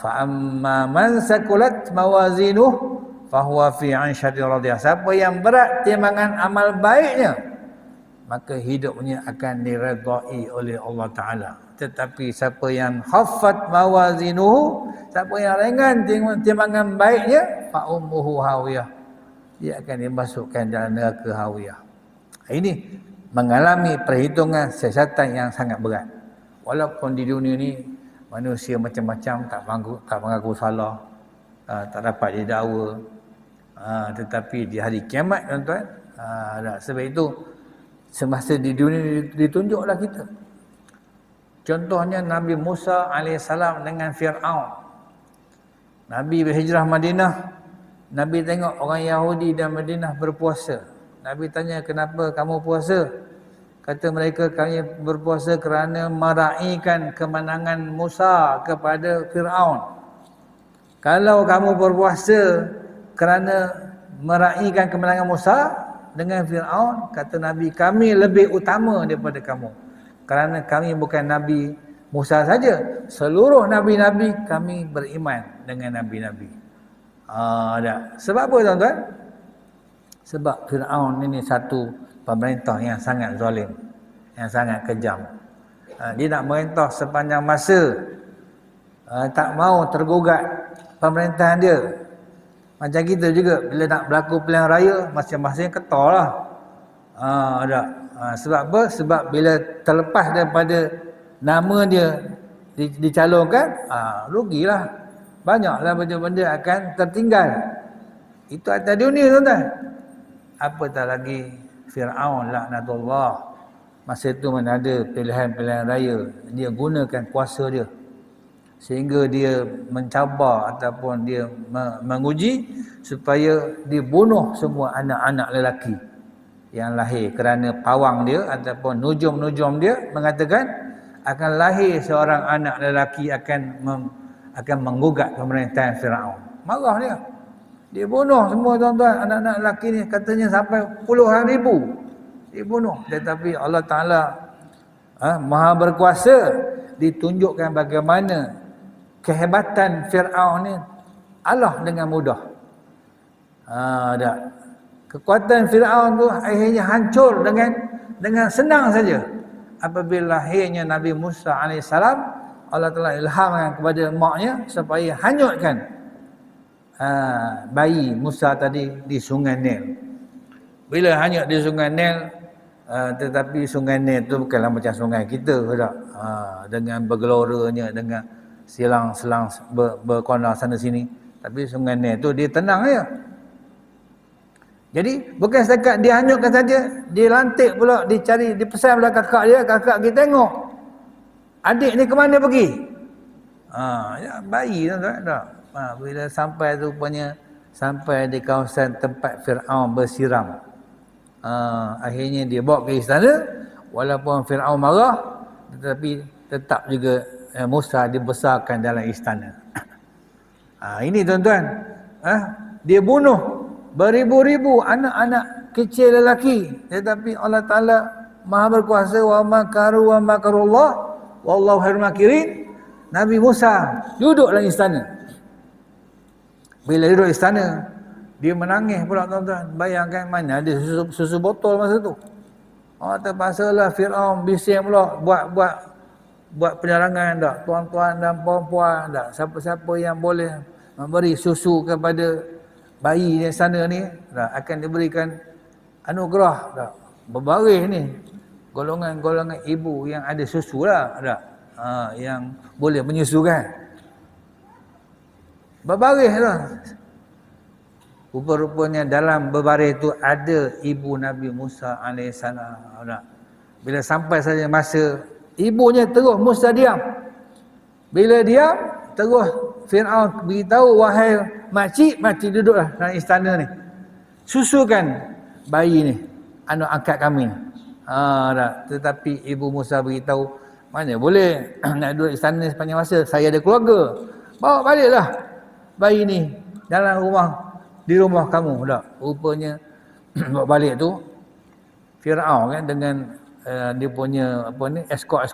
Fa amma man sakulat mawazinuh fahuwa fi 'aisyatin radiyah. Siapa yang berat timbangan amal baiknya, maka hidupnya akan diredai oleh Allah Ta'ala. Tetapi siapa yang khaffat mawazinuhu, siapa yang ringan timbangan baiknya, fa ummuhu hawiyah, dia akan dimasukkan dalam neraka hawiyah. Ini mengalami perhitungan siasatan yang sangat berat. Walaupun di dunia ni manusia macam-macam, tak mengaku salah, tak dapat didakwa, tetapi di hari kiamat, tuan-tuan, sebab itu semasa di dunia ditunjuklah kita. Contohnya Nabi Musa AS dengan Fir'aun. Nabi berhijrah Madinah, Nabi tengok orang Yahudi dan Madinah berpuasa. Nabi tanya, kenapa kamu puasa? Kata mereka, kami berpuasa kerana meraihkan kemenangan Musa kepada Fir'aun. Kalau kamu berpuasa kerana meraihkan kemenangan Musa dengan Fir'aun, kata Nabi, kami lebih utama daripada kamu. Kerana kami bukan Nabi Musa saja, seluruh Nabi-Nabi kami beriman dengan Nabi-Nabi. Sebab apa, tuan-tuan? Sebab Fir'aun ini satu pemerintah yang sangat zalim, yang sangat kejam. Dia nak merintah sepanjang masa, tak mau tergugat pemerintahan dia. Macam kita juga, bila nak berlaku pilihan raya, masing-masing ketar lah. Sebab apa? Sebab bila terlepas daripada nama dia dicalonkan, rugilah. Banyaklah benda-benda akan tertinggal. Itu atas dunia, tuan-tuan. Apatah lagi Fir'aun laknatullah. Masa itu mana ada pilihan-pilihan raya, dia gunakan kuasa dia sehingga dia mencabar ataupun dia menguji supaya dibunuh semua anak-anak lelaki yang lahir, kerana pawang dia ataupun nujum-nujum dia mengatakan akan lahir seorang anak lelaki akan menggugat pemerintahan Fir'aun. Marah dia bunuh semua, tuan-tuan, anak-anak lelaki ni, katanya sampai puluhan ribu dibunuh. Tetapi Allah Ta'ala Maha berkuasa, ditunjukkan bagaimana kehebatan Fir'aun ni Allah dengan mudah. Kekuatan Fir'aun tu akhirnya hancur dengan senang saja. Apabila lahirnya Nabi Musa AS, Allah telah ilhamkan kepada maknya supaya hanyutkan bayi Musa tadi di Sungai Nil. Bila hanyut di Sungai Nil, tetapi Sungai Nil tu bukanlah macam sungai kita, tak? Dengan bergeloranya, dengan silang-selang berkona sana sini. Tapi Sungai Nil tu dia tenang je. Jadi bukan setakat dia hanyutkan saja, dia lantik pula, dicari, dipesan pula kakak dia, kakak kita tengok adik ni ke mana pergi. Bayi tak? Bila sampai tu rupanya sampai di kawasan tempat Fir'aun bersiram. Akhirnya dia bawa ke istana, walaupun Fir'aun marah, tetapi tetap juga Musa dibesarkan dalam istana. Ini, tuan-tuan, dia bunuh beribu-ribu anak-anak kecil lelaki, tetapi Allah Ta'ala Maha berkuasa. Wa makaru wa makarullah wallahu khairul makirin. Nabi Musa duduk dalam istana. Bila duduk istana, dia menangis pula, tuan-tuan. Bayangkan, mana ada susu botol masa tu. Terpaksalah Fir'aun bising pula buat penyerangan, tak? Tuan-tuan dan puan-puan, tak? Siapa-siapa yang boleh memberi susu kepada bayi di sana ni, tak? Akan diberikan anugerah, tak? Berbaris ni golongan-golongan ibu yang ada susu lah, tak? Yang boleh menyusukan. Berbaris lah. Rupa-rupanya dalam berbaris itu ada ibu Nabi Musa AS. Bila sampai saja masa, ibunya terus Musa diam. Bila diam, terus Fir'aun beritahu, wahai makcik duduklah dalam istana ni, susukan bayi ni, anak angkat kami. Tetapi ibu Musa beritahu, mana boleh nak duduk istana sepanjang masa, saya ada keluarga. Bawa baliklah bayi ni dalam rumah, di rumah kamu. Tak? Rupanya bawa balik tu Firaun kan dengan dia punya escort.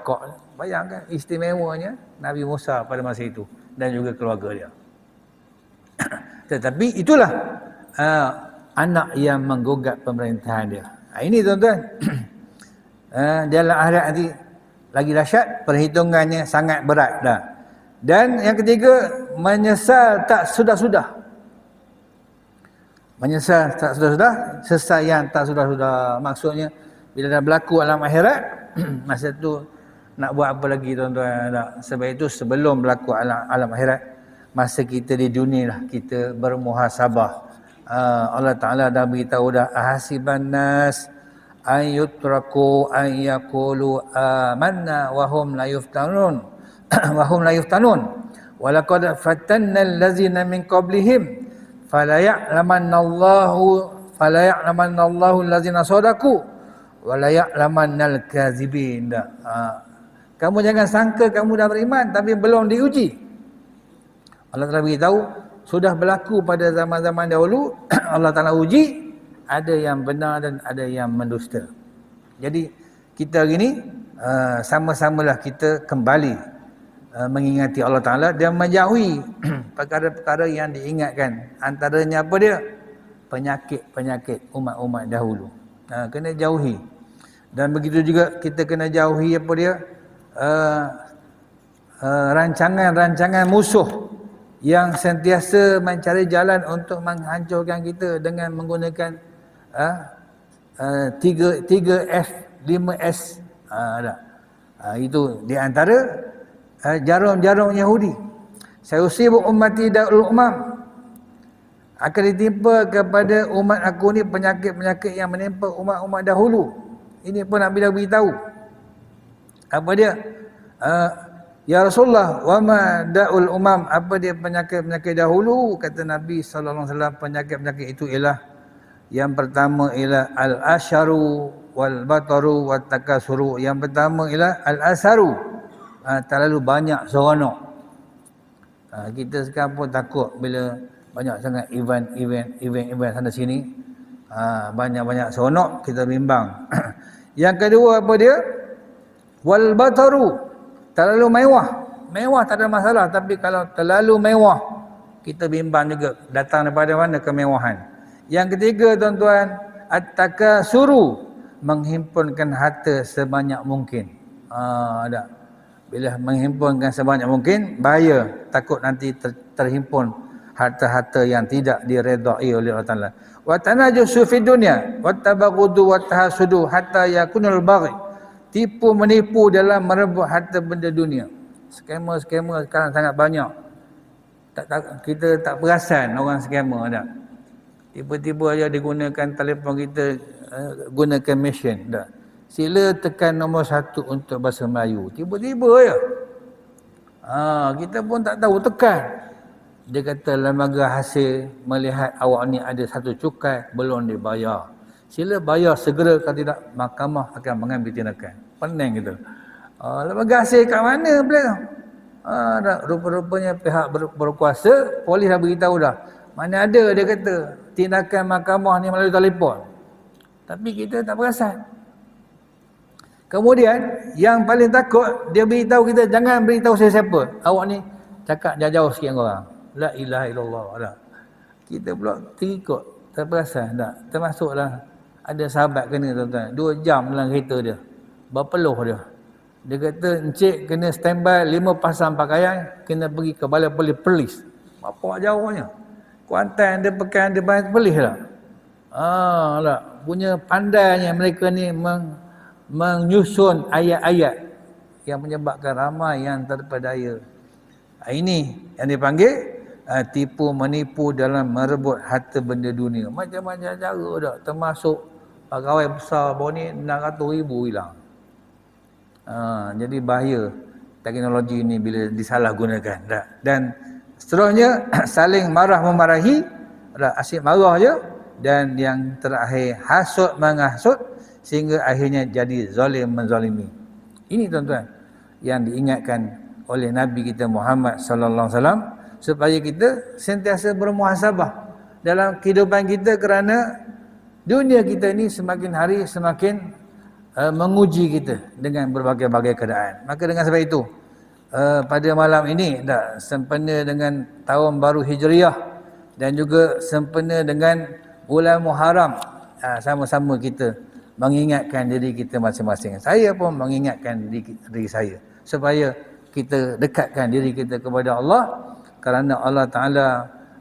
Bayangkan istimewanya Nabi Musa pada masa itu dan juga keluarga dia. Tetapi itulah anak yang menggugat pemerintahan dia. Ini tuan-tuan. Dalam akhirat nanti lagi dahsyat, perhitungannya sangat berat dah. Dan yang ketiga, menyesal tak sudah-sudah. Menyesal tak sudah-sudah, sesayang tak sudah-sudah. Maksudnya bila dah berlaku alam akhirat, masa tu nak buat apa lagi tuan-tuan? Sebab itu sebelum berlaku alam akhirat, masa kita di dunia lah kita bermuhasabah. Allah Ta'ala dah beritahu dah, ahasiban nas an yutraku an yaqulu amanna wa hum la yuftanun wa hum la yuftanun wa laqad fatanna allazina min qablihim fala ya'lamanna Allahu allazina sadaqu wa la ya'lamanna al-kazibin. Kamu jangan sangka kamu dah beriman tapi belum diuji. Allah Ta'ala beritahu sudah berlaku pada zaman-zaman dahulu. Allah Ta'ala uji, ada yang benar dan ada yang mendusta. Jadi kita hari ini sama-samalah kita kembali mengingati Allah Ta'ala dan menjauhi perkara-perkara yang diingatkan. Antaranya apa dia? Penyakit-penyakit umat-umat dahulu. Kena jauhi. Dan begitu juga kita kena jauhi apa dia? Rancangan-rancangan musuh yang sentiasa mencari jalan untuk menghancurkan kita dengan menggunakan 3F, 5S. Itu di antara jarum-jarum Yahudi. Sayusibu ummati da'ul umam. Akan ditimpa kepada umat aku ni penyakit-penyakit yang menimpa umat-umat dahulu. Ini pun Nabi dah beritahu. Apa dia? Ya Rasulullah, wa ma da'ul umam, apa dia penyakit-penyakit dahulu? Kata Nabi sallallahu alaihi wasallam, penyakit-penyakit itu ialah yang pertama ialah al-asharu wal bataru wat takasuru. Yang pertama ialah al-asaru, terlalu banyak seronok. Kita sekarang pun takut bila banyak sangat event sana sini. Banyak-banyak seronok, kita bimbang. Yang kedua apa dia? Wal bataru, terlalu mewah. Mewah tak ada masalah, tapi kalau terlalu mewah, kita bimbang juga. Datang daripada mana kemewahan? Yang ketiga tuan-tuan, at-takasuru, menghimpunkan harta sebanyak mungkin. Bila menghimpunkan sebanyak mungkin, bahaya. Takut nanti terhimpun harta-harta yang tidak diredai oleh Allah Ta'ala. Wa tanajusu fid dunya wa tabaghudu wa tahasudu hatta yakunul baghi. Tipu menipu dalam merebut harta benda dunia. Skamer-skamer sekarang sangat banyak. Kita tak perasan orang skamer dah. Tiba-tiba aja digunakan telefon kita, gunakan mesin dah. Sila tekan nombor 1 untuk bahasa Melayu. Tiba-tiba aja. Kita pun tak tahu tekan. Dia kata lembaga hasil melihat awak ni ada 1 cukai belum dibayar. Sila bayar segera, kalau tidak mahkamah akan mengambil tindakan. Pening gitu. Lembaga hasil kat mana pula? Rupa-rupanya pihak berkuasa, polis dah beritahu dah. Mana ada dia kata tindakan mahkamah ni melalui telefon. Tapi kita tak perasan. Kemudian yang paling takut, dia beritahu kita jangan beritahu siapa-siapa. Awak ni cakap jauh-jauh sikit dengan orang. La ilaha illallah. Kita pula terikut, terperasan tak? Termasuklah ada sahabat kena tuan-tuan, 2 jam dalam kereta dia. Berpeluh dia. Dia kata encik kena standby 5 pasang pakaian, kena pergi ke balai polis. Apa jauhnya? Kuantan dia pekan dia banyak polis lah. Lah. Punya pandainya mereka ni menyusun ayat-ayat yang menyebabkan ramai yang terpedaya. Ini yang dipanggil tipu menipu dalam merebut harta benda dunia. Macam-macam cara dah, termasuk pegawai besar baru ni 600,000 hilang. Jadi bahaya teknologi ini bila disalahgunakan. Dan seterusnya saling marah-memarahi, asyik marah je. Dan yang terakhir hasut menghasut sehingga akhirnya jadi zalim menzalimi. Ini tuan-tuan yang diingatkan oleh Nabi kita Muhammad sallallahu alaihi wasallam supaya kita sentiasa bermuhasabah dalam kehidupan kita, kerana Dunia kita ini semakin hari semakin menguji kita dengan berbagai-bagai keadaan. Maka dengan sebab itu, pada malam ini sempena dengan tahun baru Hijriah dan juga sempena dengan bulan Muharram, sama-sama kita mengingatkan diri kita masing-masing. Saya pun mengingatkan diri saya supaya kita dekatkan diri kita kepada Allah, kerana Allah Ta'ala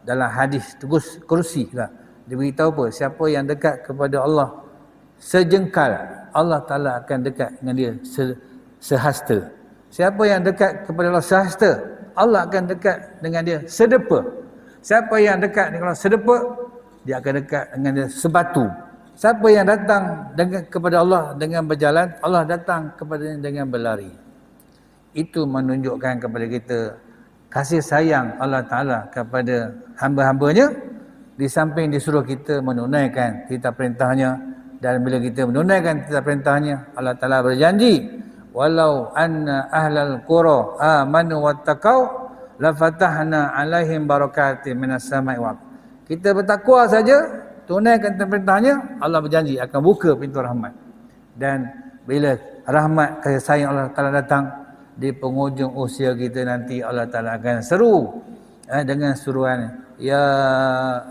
dalam hadis kursi lah, dia beritahu apa, siapa yang dekat kepada Allah sejengkal, Allah Ta'ala akan dekat dengan dia sehasta. Siapa yang dekat kepada Allah sehasta, Allah akan dekat dengan dia sedepa. Siapa yang dekat dengan Allah sedepa, dia akan dekat dengan dia sebatu. Siapa yang datang kepada Allah dengan berjalan, Allah datang kepadanya dengan berlari. Itu menunjukkan kepada kita kasih sayang Allah Ta'ala kepada hamba-hambanya, di samping disuruh kita menunaikan titah perintahnya. Dan bila kita menunaikan titah perintahnya, Allah Ta'ala berjanji, walau anna ahlal qura amanu wattaqau lafatahna alaihim barakatin minas sama'i wal ardh. Kita bertakwa saja, tunaikan titah perintahnya, Allah berjanji akan buka pintu rahmat. Dan bila rahmat kasih sayang Allah Ta'ala datang, di penghujung usia kita nanti, Allah Ta'ala akan seru dengan seruan, ya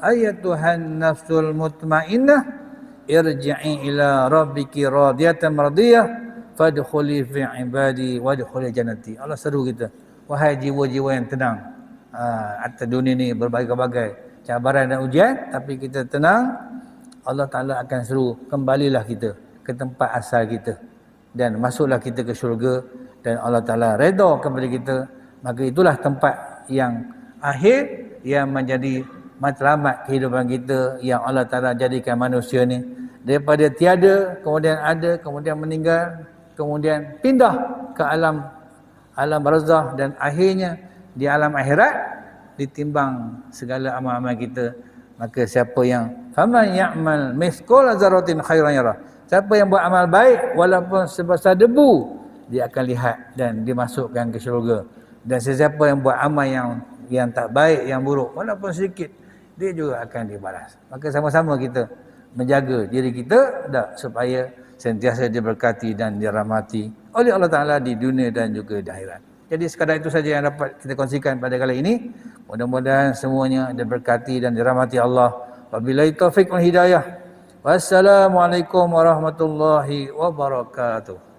ayatuhan nafsul mutmainnah irji'i ila rabbiki radiyatan mardiyah fadkhuli fi ibadi wadkhuli jannati. Allah seru kita, wahai jiwa-jiwa yang tenang. Atas dunia ni berbagai-bagai cabaran dan ujian, tapi kita tenang, Allah Ta'ala akan seru, kembalilah kita ke tempat asal kita dan masuklah kita ke syurga, dan Allah Ta'ala redha kepada kita. Maka itulah tempat yang akhir yang menjadi matlamat kehidupan kita, yang Allah Ta'ala jadikan manusia ni daripada tiada, kemudian ada, kemudian meninggal, kemudian pindah ke alam barzakh, dan akhirnya di alam akhirat ditimbang segala amal-amal kita. Maka siapa yang faman ya'mal mithqala dzarratin khairan yarah, siapa yang buat amal baik walaupun sebesar debu, dia akan lihat dan dimasukkan ke syurga. Dan sesiapa yang buat amal yang tak baik, yang buruk, walaupun sedikit, dia juga akan dibalas. Maka sama-sama kita menjaga diri kita supaya sentiasa diberkati dan dirahmati oleh Allah Ta'ala di dunia dan juga di akhirat. Jadi sekadar itu saja yang dapat kita kongsikan pada kali ini. Mudah-mudahan semuanya diberkati dan dirahmati Allah. Wabillahi taufiq wal hidayah. Wassalamualaikum warahmatullahi wabarakatuh.